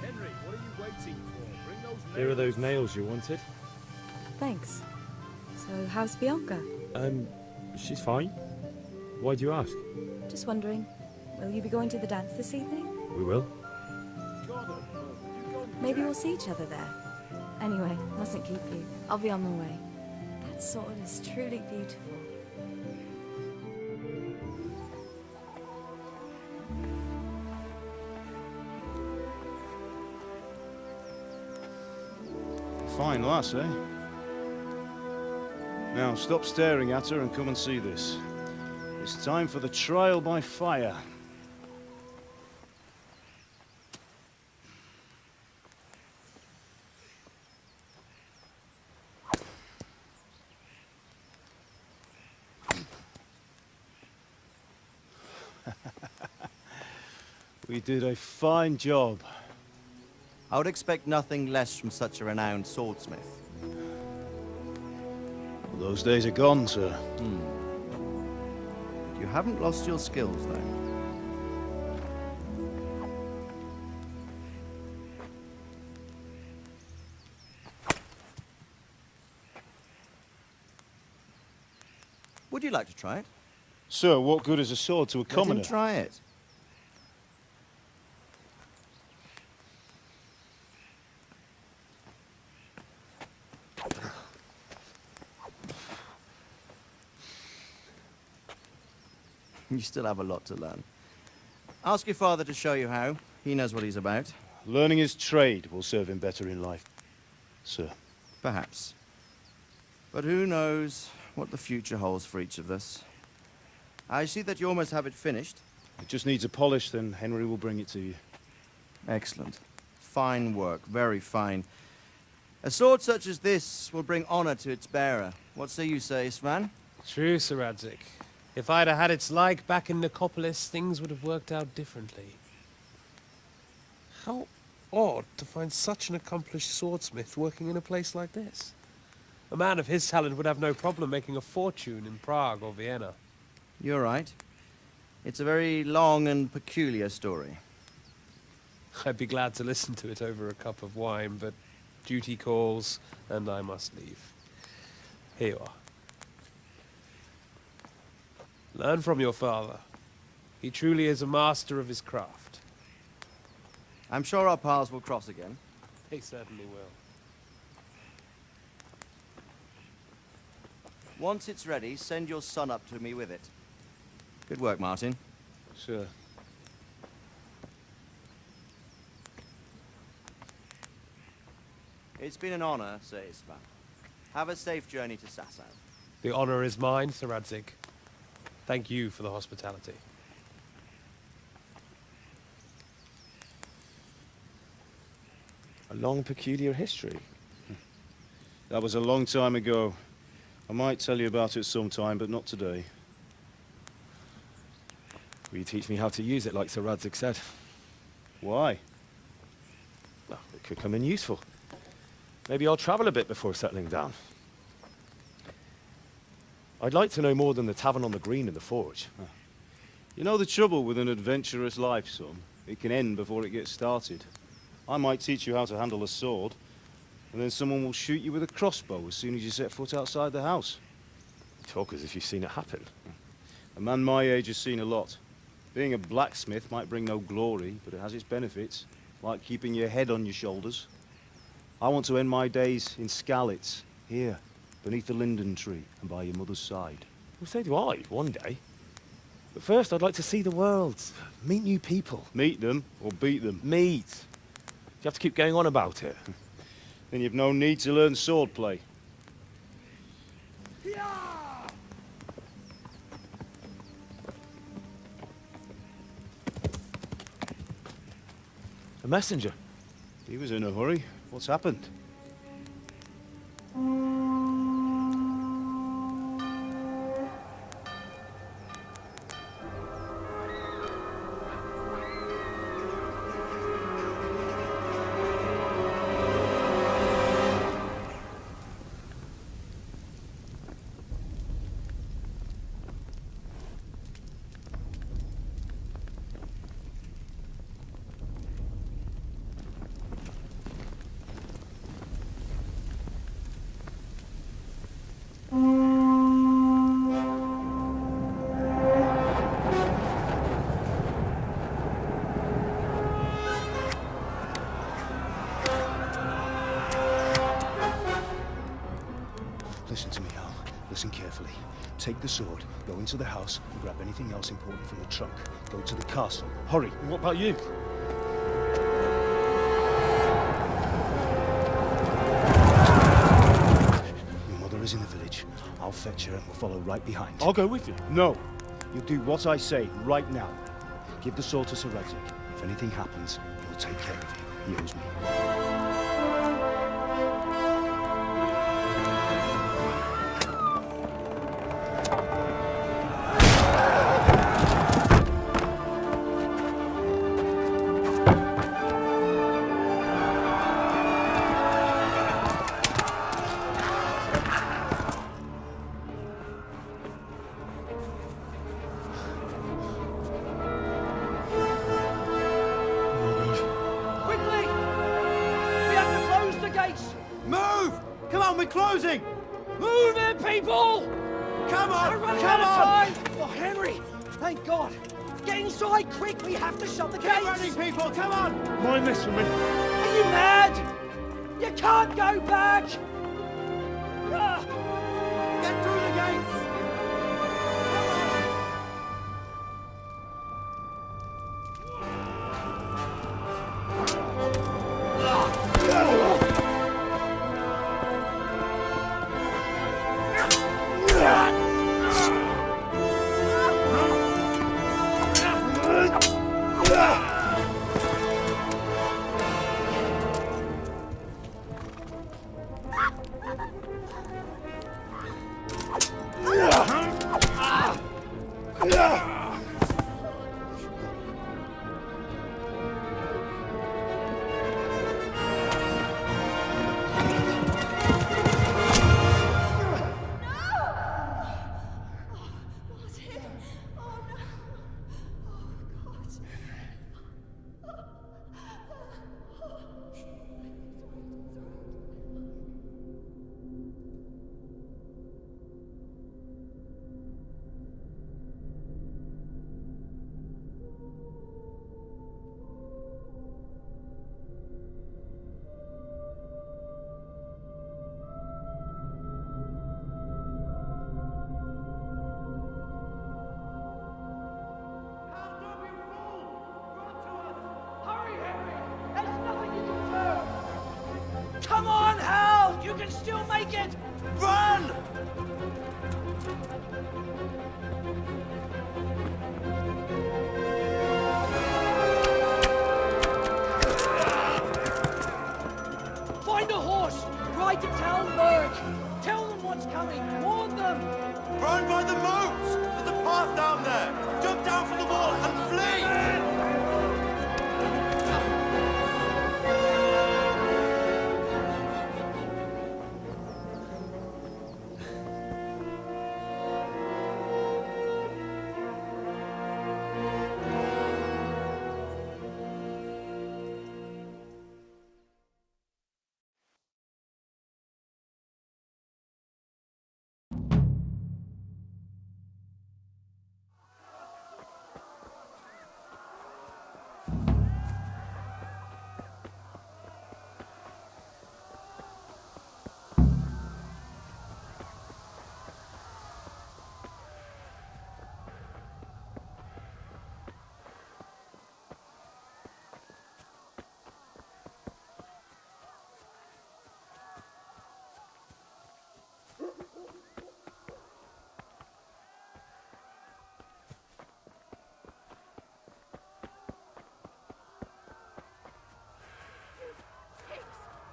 Henry, what are you waiting for? Bring those nails. Here are those nails you wanted. Thanks. So, how's Bianca? She's fine. Why do you ask? Just wondering, will you be going to the dance this evening? We will. Maybe we'll see each other there. Anyway, mustn't keep you. I'll be on my way. That sword is truly beautiful. Fine lass, eh? Now, stop staring at her and come and see this. It's time for the trial by fire. We did a fine job. I would expect nothing less from such a renowned swordsmith. Those days are gone, sir. You haven't lost your skills, though. Would you like to try it? Sir, what good is a sword to a commoner? Let him try it. You still have a lot to learn. Ask your father to show you how. He knows what he's about. Learning his trade will serve him better in life, sir. Perhaps. But who knows what the future holds for each of us. I see that you almost have it finished. It just needs a polish, then Henry will bring it to you. Excellent. Fine work, very fine. A sword such as this will bring honor to its bearer. What say you, Svan? True, Sir Radzig. If I'd have had its like back in Nicopolis, things would have worked out differently. How odd to find such an accomplished swordsmith working in a place like this. A man of his talent would have no problem making a fortune in Prague or Vienna. You're right. It's a very long and peculiar story. I'd be glad to listen to it over a cup of wine, but duty calls, and I must leave. Here you are. Learn from your father. He truly is a master of his craft. I'm sure our paths will cross again. They certainly will. Once it's ready, send your son up to me with it. Good work, Martin. Sir. It's been an honor, Sir Isvan. Have a safe journey to Sasau. The honor is mine, Sir Radzig. Thank you for the hospitality. A long, peculiar history. That was a long time ago. I might tell you about it sometime, but not today. Will you teach me how to use it, like Sir Radzig said? Why? Well, it could come in useful. Maybe I'll travel a bit before settling down. I'd like to know more than the tavern on the green and the forge. You know the trouble with an adventurous life, son? It can end before it gets started. I might teach you how to handle a sword, and then someone will shoot you with a crossbow as soon as you set foot outside the house. You talk as if you've seen it happen. A man my age has seen a lot. Being a blacksmith might bring no glory, but it has its benefits, like keeping your head on your shoulders. I want to end my days in Skalitz, here, beneath the linden tree and by your mother's side. Well, so do I, one day. But first, I'd like to see the world, meet new people. Meet them or beat them? Meet. You have to keep going on about it. Then you've no need to learn swordplay. A messenger. He was in a hurry. What's happened? Listen to me, Al. Listen carefully. Take the sword, go into the house, and grab anything else important from the trunk. Go to the castle. Hurry. What about you? Your mother is in the village. I'll fetch her and we'll follow right behind. I'll go with you. No. You'll do what I say right now. Give the sword to Sir Radzig. If anything happens, he'll take care of you. He owes me. Closing! Move it, people! Come on! We're running Come out of on! time! Oh, Henry! Thank God! Get inside, quick! We have to shut the gates! Get running, people! Come on! Mind this for me. Are you mad? You can't go back! Get through the gates! Come on. You can still make it! Run! Find a horse! Ride to town, Merc! Tell them what's coming! Warn them! Run by the moat! There's a path down there! Jump down from the wall and flee!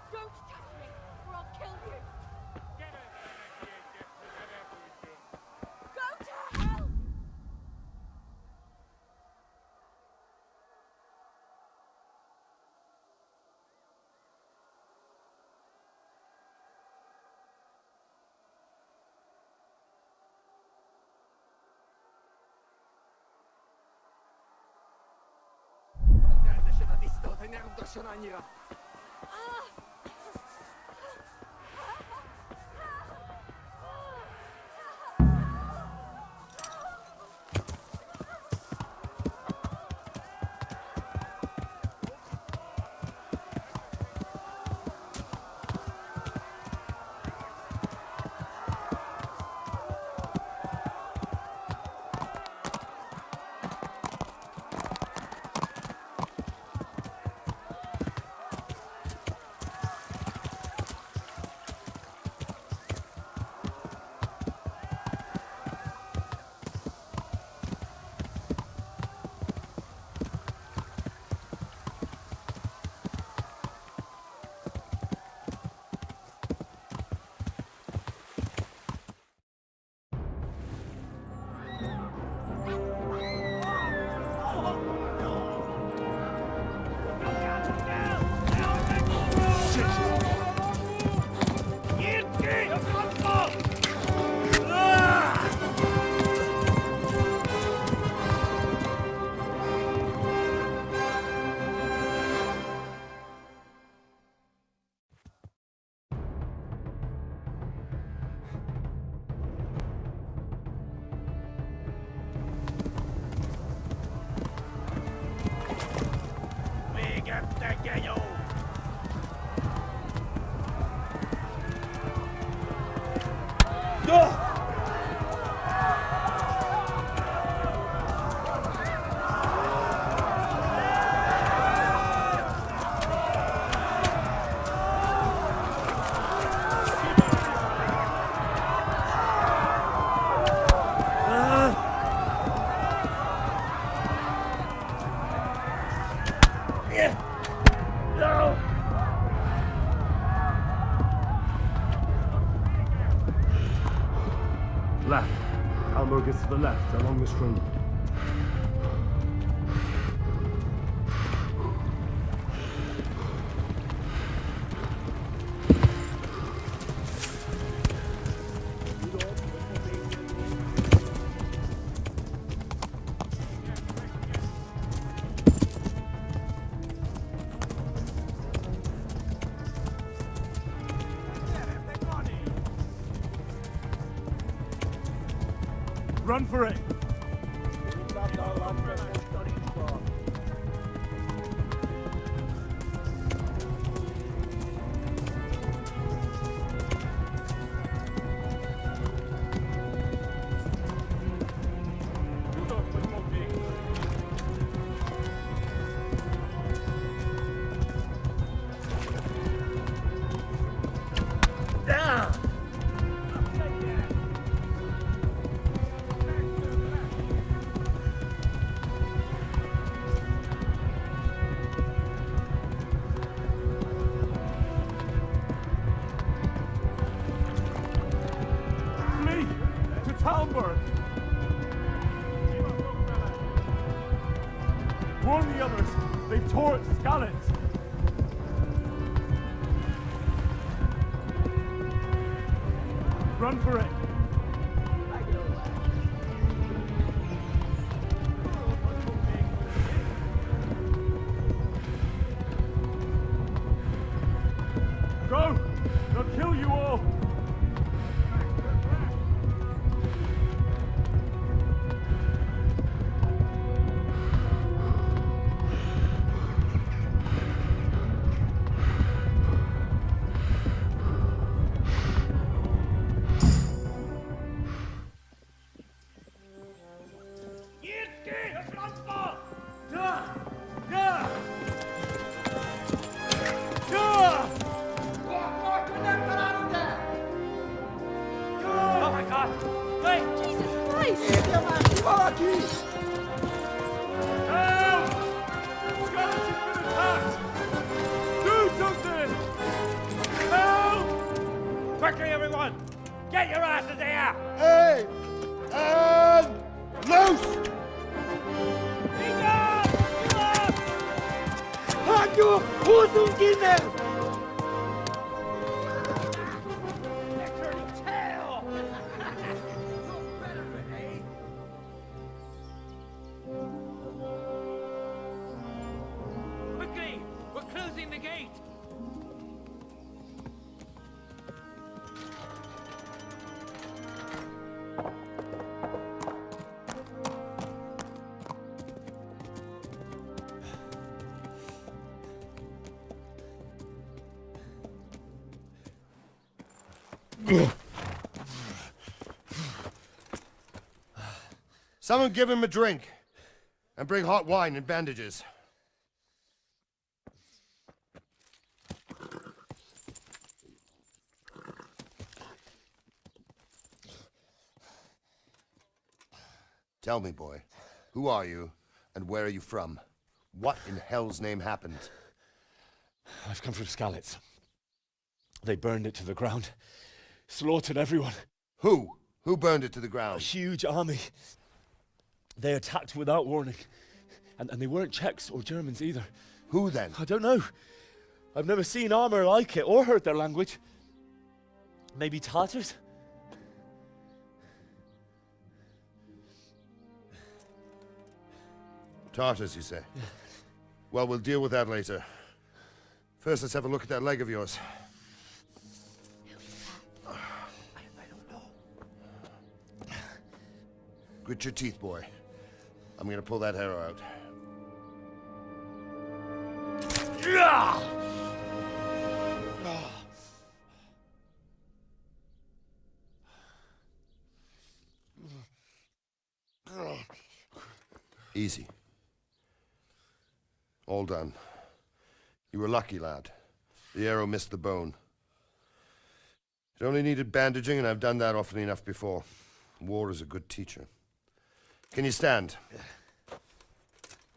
Don't touch me, or I'll kill you! Go to hell! Left. Hamburg is to the left, along the stream. Run for it! Hamburg! Warn the others! They've torched Skalitz! Run for it! Go! They'll kill you all! Oh my God! Wait! Jesus Christ! Help! Skalitz has been attacked! Do something! Help! Quickly, everyone! Get your asses here! Hey! And loose! Radio! Hosenkinder! Quickly! We're closing the gate! Someone give him a drink. And bring hot wine and bandages. Tell me, boy, who are you, and where are you from? What in hell's name happened? I've come from Skalitz. They burned it to the ground. Slaughtered everyone. Who? Who burned it to the ground? A huge army. They attacked without warning. And they weren't Czechs or Germans either. Who then? I don't know. I've never seen armor like it or heard their language. Maybe Tatars? Tartars, you say? Yeah. Well, we'll deal with that later. First, let's have a look at that leg of yours. I don't know. Grit your teeth, boy. I'm gonna pull that arrow out. Easy. All done. You were lucky, lad. The arrow missed the bone. It only needed bandaging, and I've done that often enough before. War is a good teacher. Can you stand?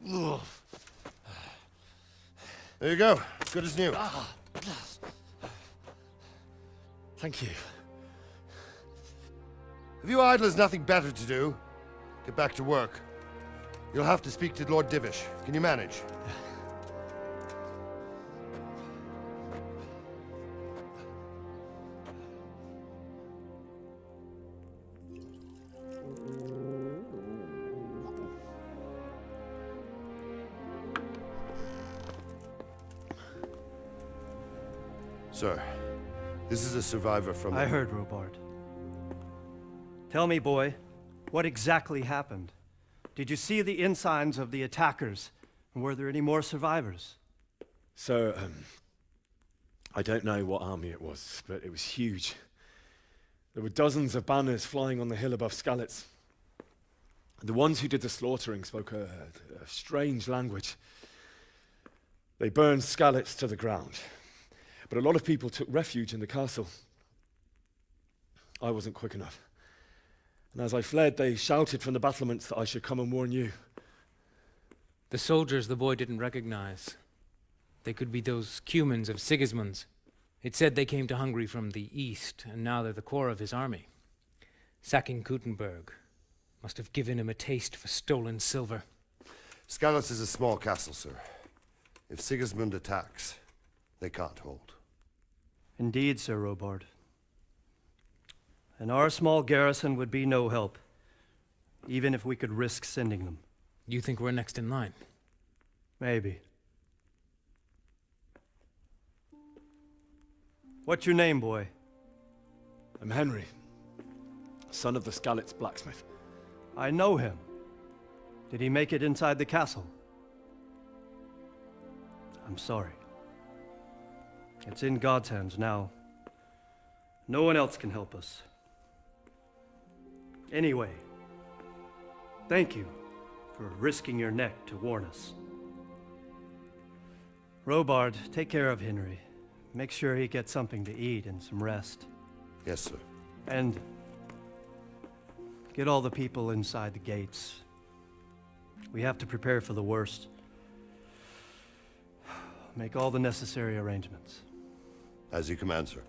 There you go. Good as new. Thank you. If you idlers nothing better to do, get back to work. You'll have to speak to Lord Divish. Can you manage? Sir, this is a survivor from... I heard, Robard. Tell me, boy, what exactly happened? Did you see the ensigns of the attackers? And were there any more survivors? So, I don't know what army it was, but it was huge. There were dozens of banners flying on the hill above Skalitz. The ones who did the slaughtering spoke a strange language. They burned Skalitz to the ground, but a lot of people took refuge in the castle. I wasn't quick enough. And as I fled, they shouted from the battlements that I should come and warn you. The soldiers the boy didn't recognize. They could be those Cumans of Sigismund's. It said they came to Hungary from the east, and now they're the core of his army. Sacking Gutenberg must have given him a taste for stolen silver. Skalitz is a small castle, sir. If Sigismund attacks, they can't hold. Indeed, Sir Robard. And our small garrison would be no help, even if we could risk sending them. You think we're next in line? Maybe. What's your name, boy? I'm Henry, son of the Skalitz blacksmith. I know him. Did he make it inside the castle? I'm sorry. It's in God's hands now. No one else can help us. Anyway, thank you for risking your neck to warn us. Robard, take care of Henry. Make sure he gets something to eat and some rest. Yes, sir. And get all the people inside the gates. We have to prepare for the worst. Make all the necessary arrangements. As you command, sir.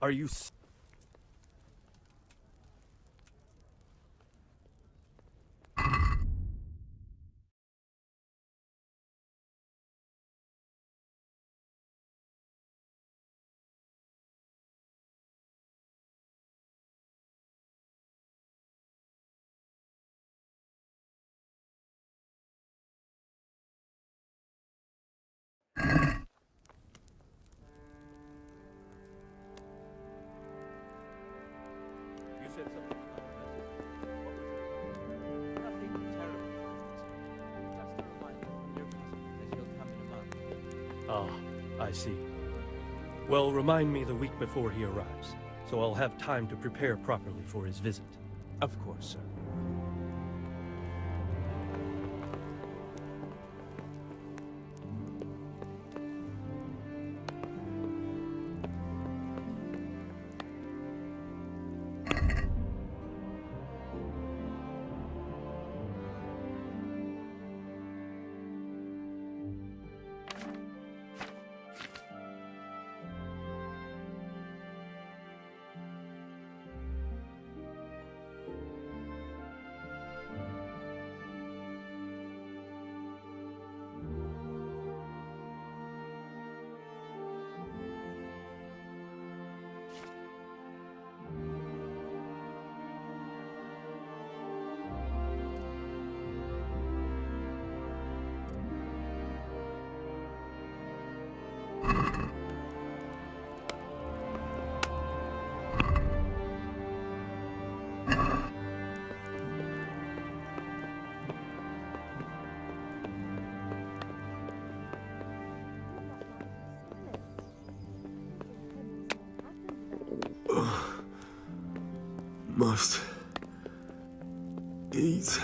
Are you said something about this. What was it? Nothing terrible. Just a reminder from your cousin that he'll come in a month. Ah, I see. Well, remind me the week before he arrives, so I'll have time to prepare properly for his visit. Of course, sir. must eat?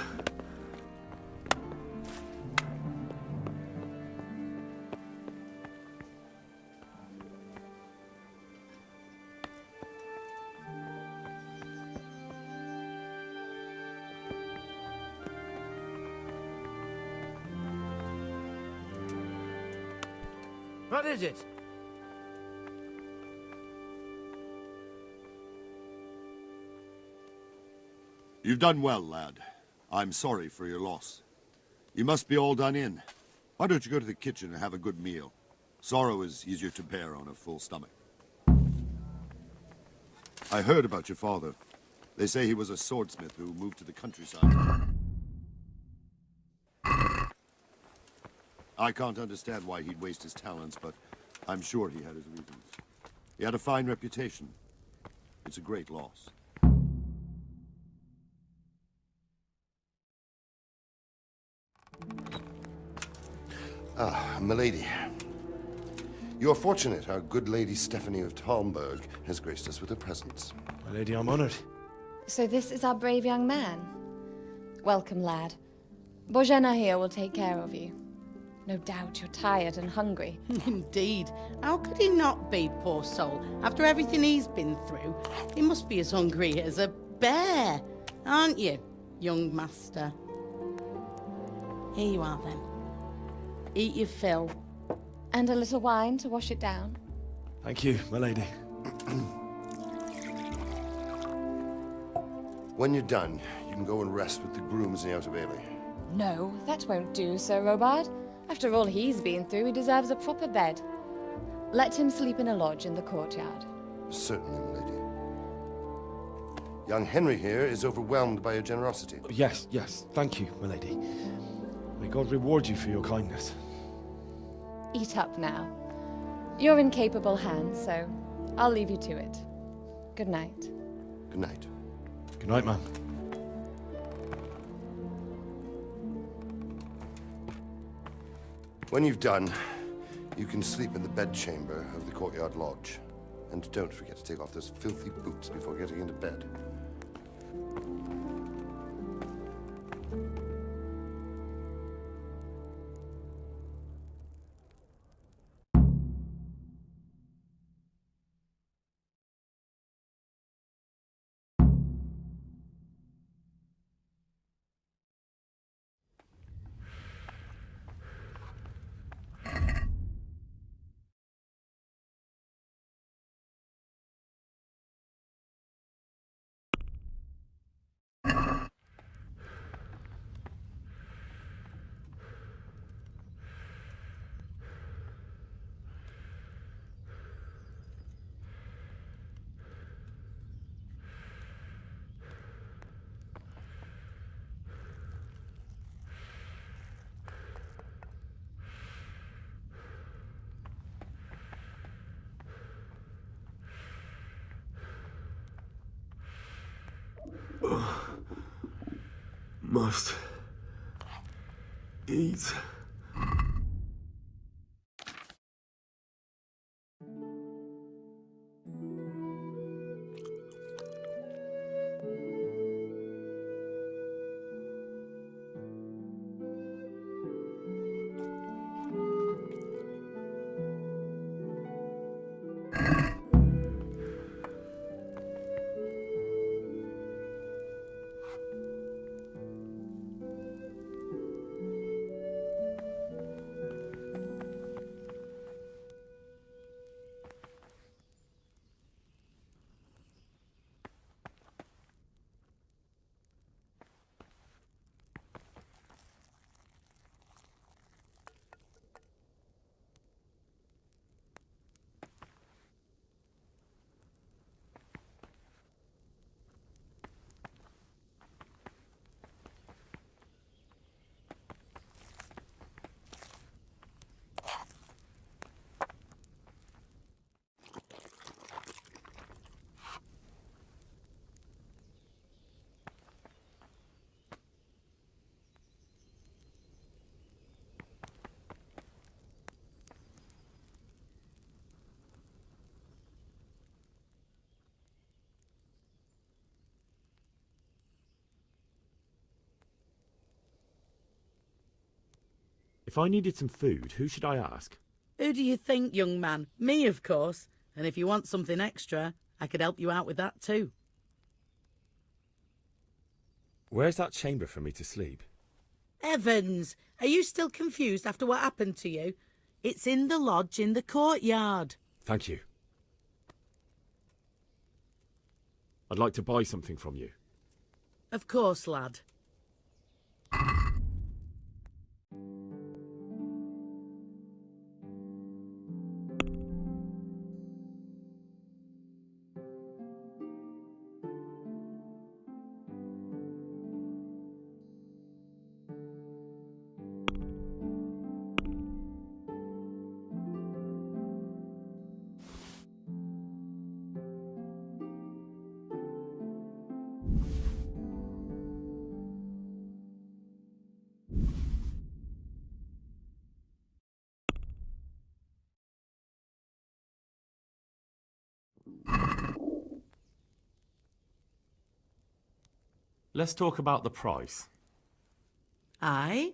What is it? You've done well, lad. I'm sorry for your loss. You must be all done in. Why don't you go to the kitchen and have a good meal? Sorrow is easier to bear on a full stomach. I heard about your father. They say he was a swordsmith who moved to the countryside. I can't understand why he'd waste his talents, but I'm sure he had his reasons. He had a fine reputation. It's a great loss. Ah, milady. You are fortunate our good lady Stephanie of Talmberg has graced us with her presence. My lady, I'm honored. So this is our brave young man. Welcome, lad. Bojena here will take care of you. No doubt you're tired and hungry. Indeed. How could he not be, poor soul? After everything he's been through, he must be as hungry as a bear, aren't you, young master? Here you are, then. Eat your fill. And a little wine to wash it down. Thank you, my lady. When you're done, you can go and rest with the grooms in the Outer Bailey. No, that won't do, Sir Robard. After all he's been through, he deserves a proper bed. Let him sleep in a lodge in the courtyard. Certainly, milady. Young Henry here is overwhelmed by your generosity. Yes, yes, thank you, my lady. May God reward you for your kindness. Eat up now. You're in capable hands, so I'll leave you to it. Good night. Good night. Good night, ma'am. When you've done, you can sleep in the bedchamber of the courtyard lodge. And don't forget to take off those filthy boots before getting into bed. Must eat. If I needed some food, who should I ask? Who do you think, young man? Me, of course. And if you want something extra, I could help you out with that too. Where's that chamber for me to sleep? Evans, are you still confused after what happened to you? It's in the lodge in the courtyard. Thank you. I'd like to buy something from you. Of course, lad. let's talk about the price. Aye?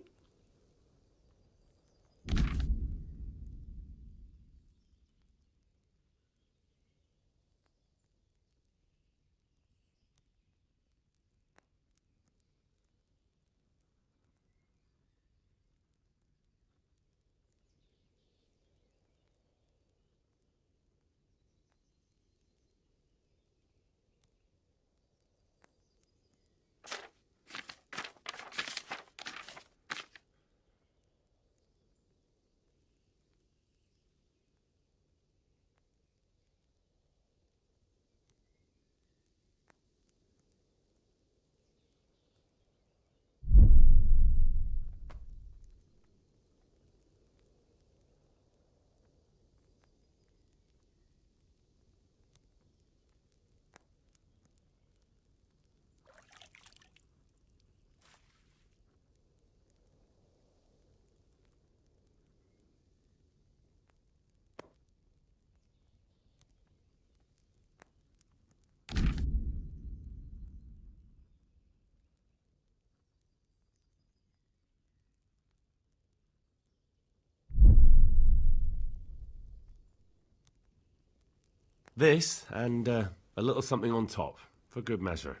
This, and a little something on top, for good measure.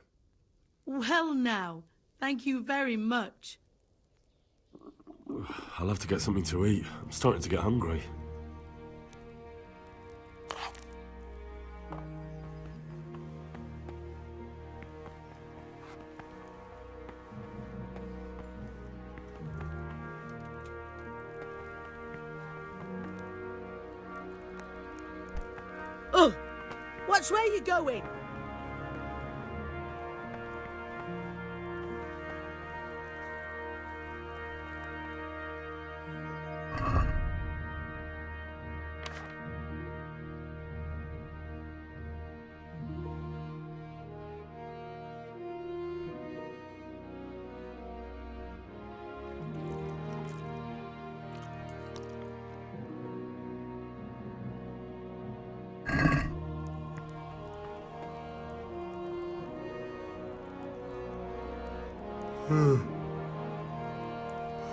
Well now, thank you very much. I'll have to get something to eat. I'm starting to get hungry. Oh! Watch where you're going!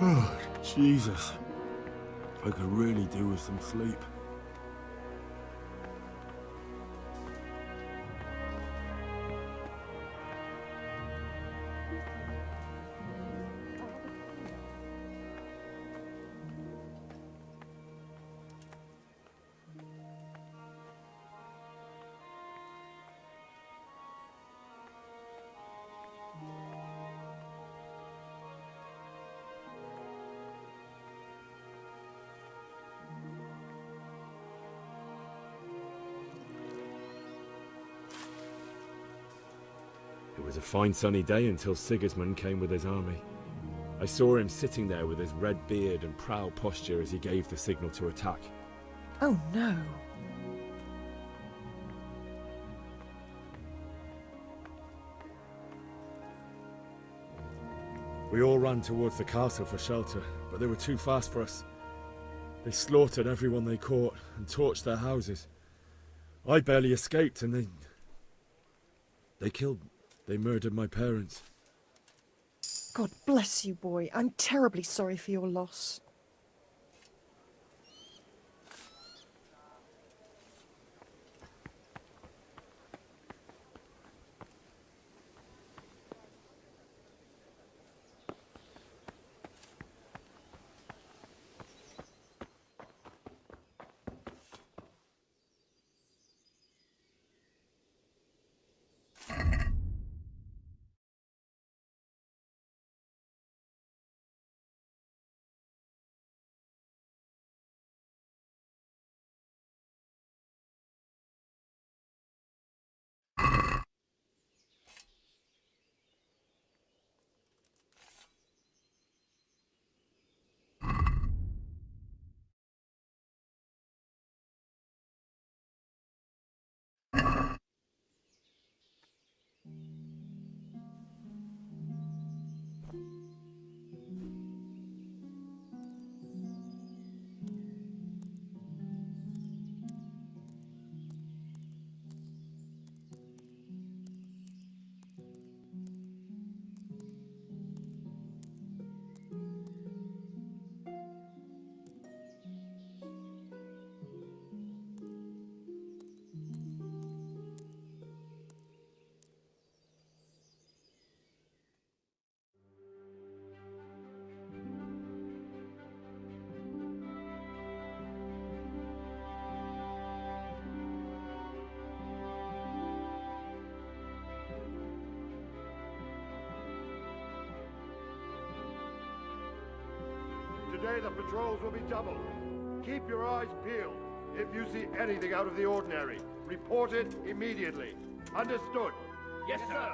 Oh, Jesus. I could really do with some sleep. It was a fine sunny day until Sigismund came with his army. I saw him sitting there with his red beard and proud posture as he gave the signal to attack. Oh no. We all ran towards the castle for shelter, but they were too fast for us. They slaughtered everyone they caught and torched their houses. I barely escaped, and they murdered my parents. God bless you, boy. I'm terribly sorry for your loss. Today the patrols will be doubled. Keep your eyes peeled. If you see anything out of the ordinary, report it immediately. Understood? Yes, sir.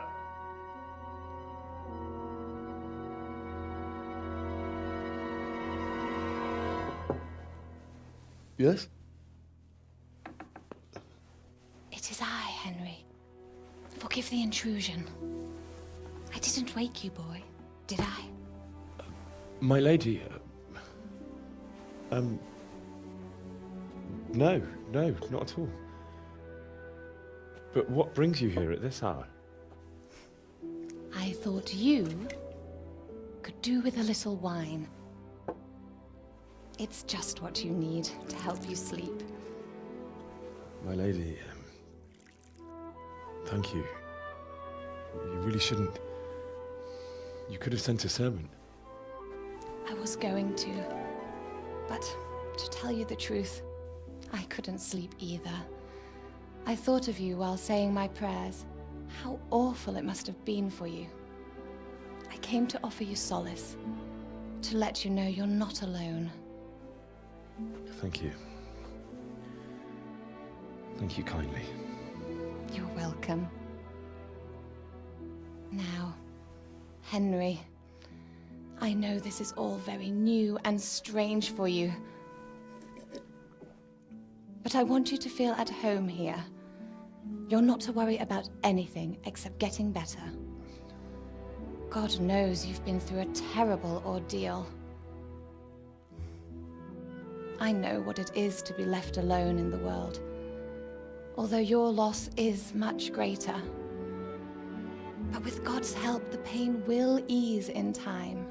Yes? It is I, Henry. Forgive the intrusion. I didn't wake you, boy, did I? My lady, no, not at all. But what brings you here at this hour? I thought you could do with a little wine. It's just what you need to help you sleep. My lady, thank you. You really shouldn't. You could have sent a servant. I was going to, but to tell you the truth, I couldn't sleep either. I thought of you while saying my prayers. How awful it must have been for you. I came to offer you solace, to let you know you're not alone. Thank you. Thank you kindly. You're welcome. Now, Henry, I know this is all very new and strange for you, but I want you to feel at home here. You're not to worry about anything except getting better. God knows you've been through a terrible ordeal. I know what it is to be left alone in the world, although your loss is much greater. But with God's help, the pain will ease in time.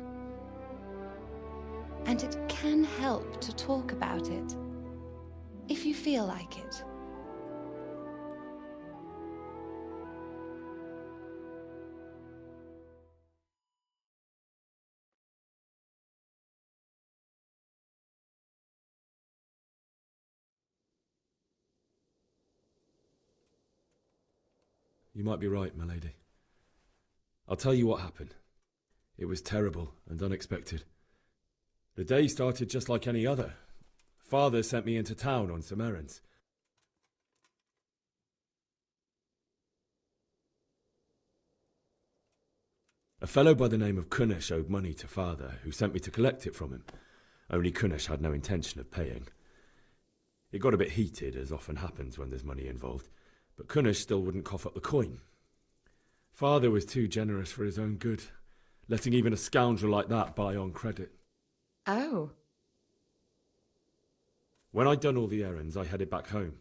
And it can help to talk about it, if you feel like it. You might be right, my lady. I'll tell you what happened. It was terrible and unexpected. The day started just like any other. Father sent me into town on some errands. A fellow by the name of Kunnish owed money to Father, who sent me to collect it from him. Only Kunnish had no intention of paying. It got a bit heated, as often happens when there's money involved, but Kunnish still wouldn't cough up the coin. Father was too generous for his own good, letting even a scoundrel like that buy on credit. Oh. When I'd done all the errands, I headed back home.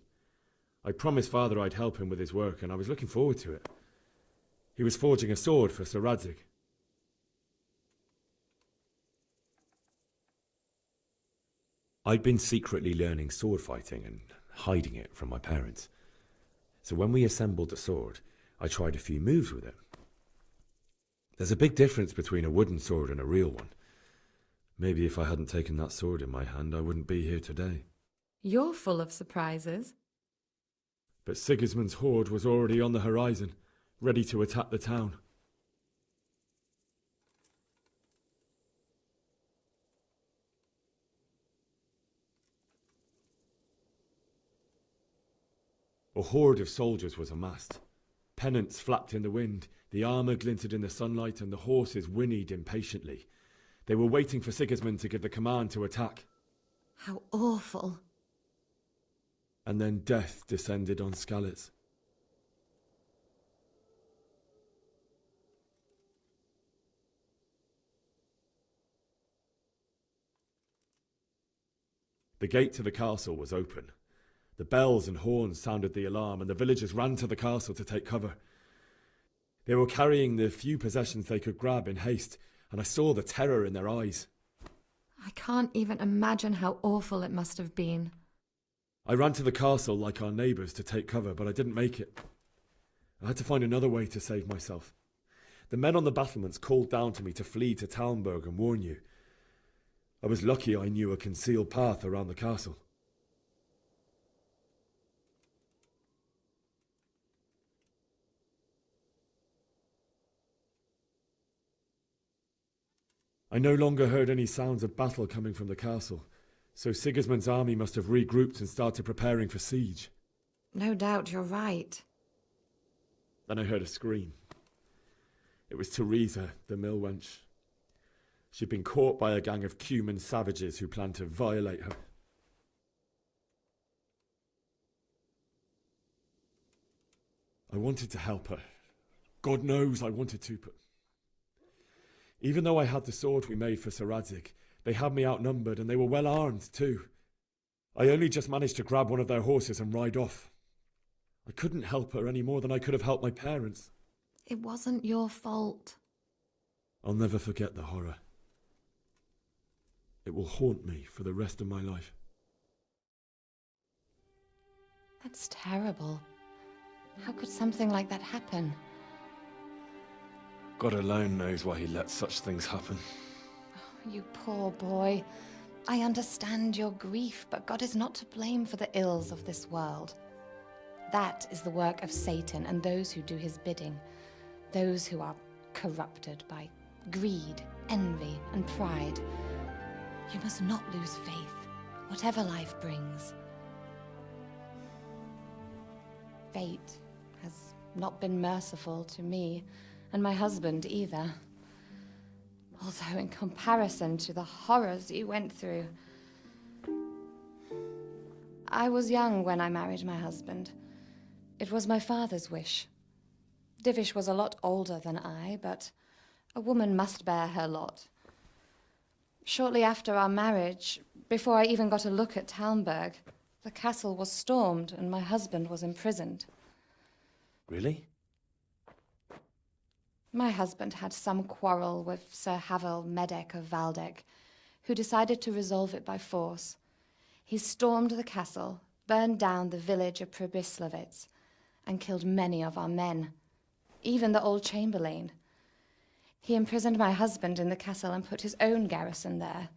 I promised Father I'd help him with his work, and I was looking forward to it. He was forging a sword for Sir Radzig. I'd been secretly learning sword fighting and hiding it from my parents. So when we assembled the sword, I tried a few moves with it. There's a big difference between a wooden sword and a real one. Maybe if I hadn't taken that sword in my hand, I wouldn't be here today. You're full of surprises. But Sigismund's horde was already on the horizon, ready to attack the town. A horde of soldiers was amassed. Pennants flapped in the wind, the armour glinted in the sunlight, and the horses whinnied impatiently. They were waiting for Sigismund to give the command to attack. How awful. And then death descended on Skalitz. The gate to the castle was open. The bells and horns sounded the alarm, and the villagers ran to the castle to take cover. They were carrying the few possessions they could grab in haste, and I saw the terror in their eyes. I can't even imagine how awful it must have been. I ran to the castle like our neighbours to take cover, but I didn't make it. I had to find another way to save myself. The men on the battlements called down to me to flee to Talmberg and warn you. I was lucky I knew a concealed path around the castle. I no longer heard any sounds of battle coming from the castle, so Sigismund's army must have regrouped and started preparing for siege. No doubt you're right. Then I heard a scream. It was Teresa, the mill wench. She'd been caught by a gang of Cuman savages who planned to violate her. I wanted to help her. God knows I wanted to, but... Even though I had the sword we made for Sir Radzig, they had me outnumbered and they were well armed too. I only just managed to grab one of their horses and ride off. I couldn't help her any more than I could have helped my parents. It wasn't your fault. I'll never forget the horror. It will haunt me for the rest of my life. That's terrible. How could something like that happen? God alone knows why he lets such things happen. Oh, you poor boy. I understand your grief, but God is not to blame for the ills of this world. That is the work of Satan and those who do his bidding. Those who are corrupted by greed, envy, and pride. You must not lose faith, whatever life brings. Fate has not been merciful to me, and my husband either. Although in comparison to the horrors you went through. I was young when I married my husband. It was my father's wish. Divish was a lot older than I, but a woman must bear her lot. Shortly after our marriage, before I even got a look at Talmberg, the castle was stormed and my husband was imprisoned. Really? My husband had some quarrel with Sir Havel Medek of Valdek, who decided to resolve it by force. He stormed the castle, burned down the village of Pribyslavitz, and killed many of our men, even the old chamberlain. He imprisoned my husband in the castle and put his own garrison there.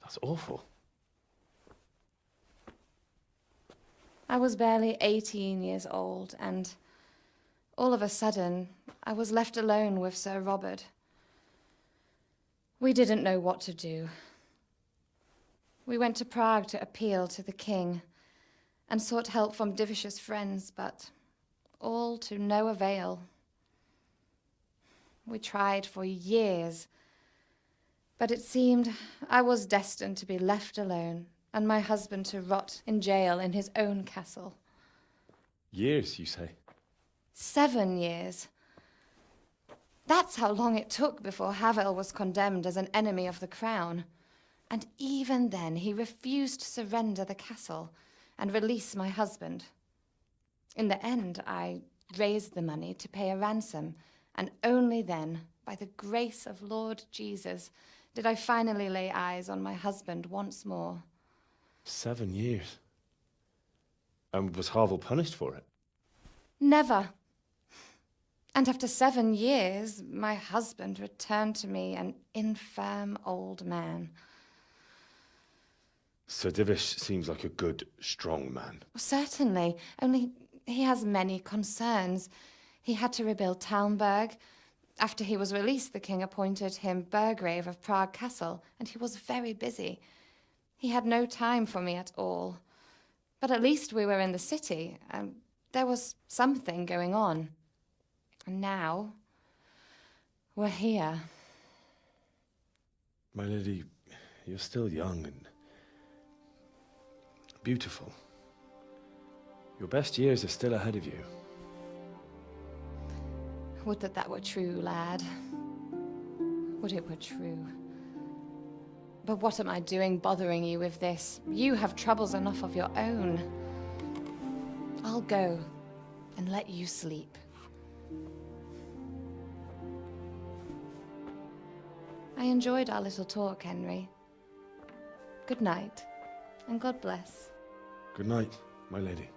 That's awful. I was barely 18 years old, and all of a sudden, I was left alone with Sir Robert. We didn't know what to do. We went to Prague to appeal to the king and sought help from Divish's friends, but all to no avail. We tried for years, but it seemed I was destined to be left alone and my husband to rot in jail in his own castle. Years, you say? 7 years. That's how long it took before Havel was condemned as an enemy of the crown. And even then he refused to surrender the castle and release my husband. In the end, I raised the money to pay a ransom, and only then, by the grace of Lord Jesus, did I finally lay eyes on my husband once more. 7 years? And was Havel punished for it? Never. And after 7 years, my husband returned to me an infirm old man. Sir Divish seems like a good, strong man. Certainly, only he has many concerns. He had to rebuild Talmberg. After he was released, the king appointed him Burgrave of Prague Castle, and he was very busy. He had no time for me at all. But at least we were in the city, and there was something going on. And now, we're here. My lady, you're still young and beautiful. Your best years are still ahead of you. Would that that were true, lad. Would it were true. But what am I doing bothering you with this? You have troubles enough of your own. I'll go and let you sleep. I enjoyed our little talk, Henry. Good night, and God bless. Good night, my lady.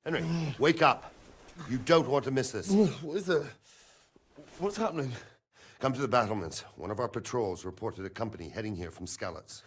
Henry, wake up. You don't want to miss this. What is it? What's happening? Come to the battlements. One of our patrols reported a company heading here from Skalitz.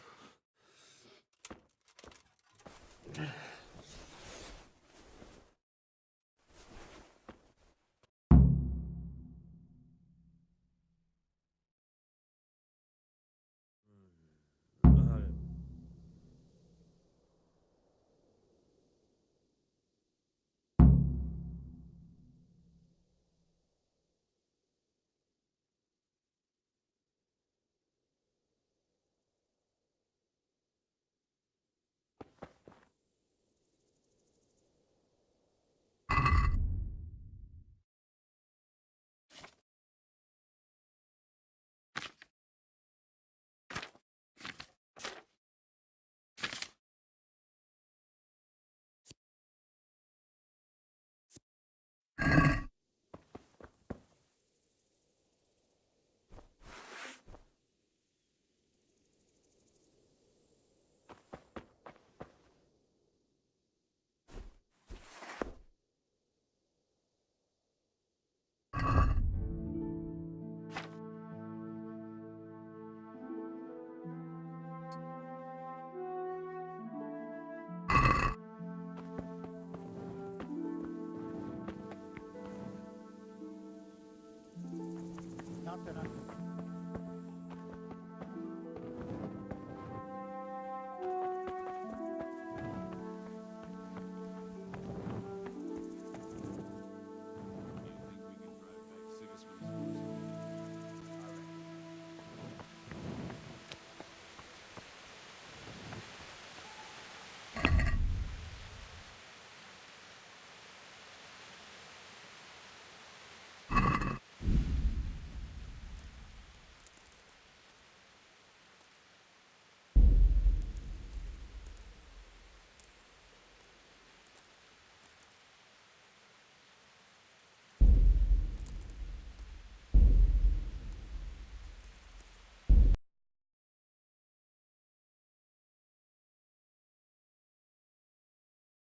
Not that I can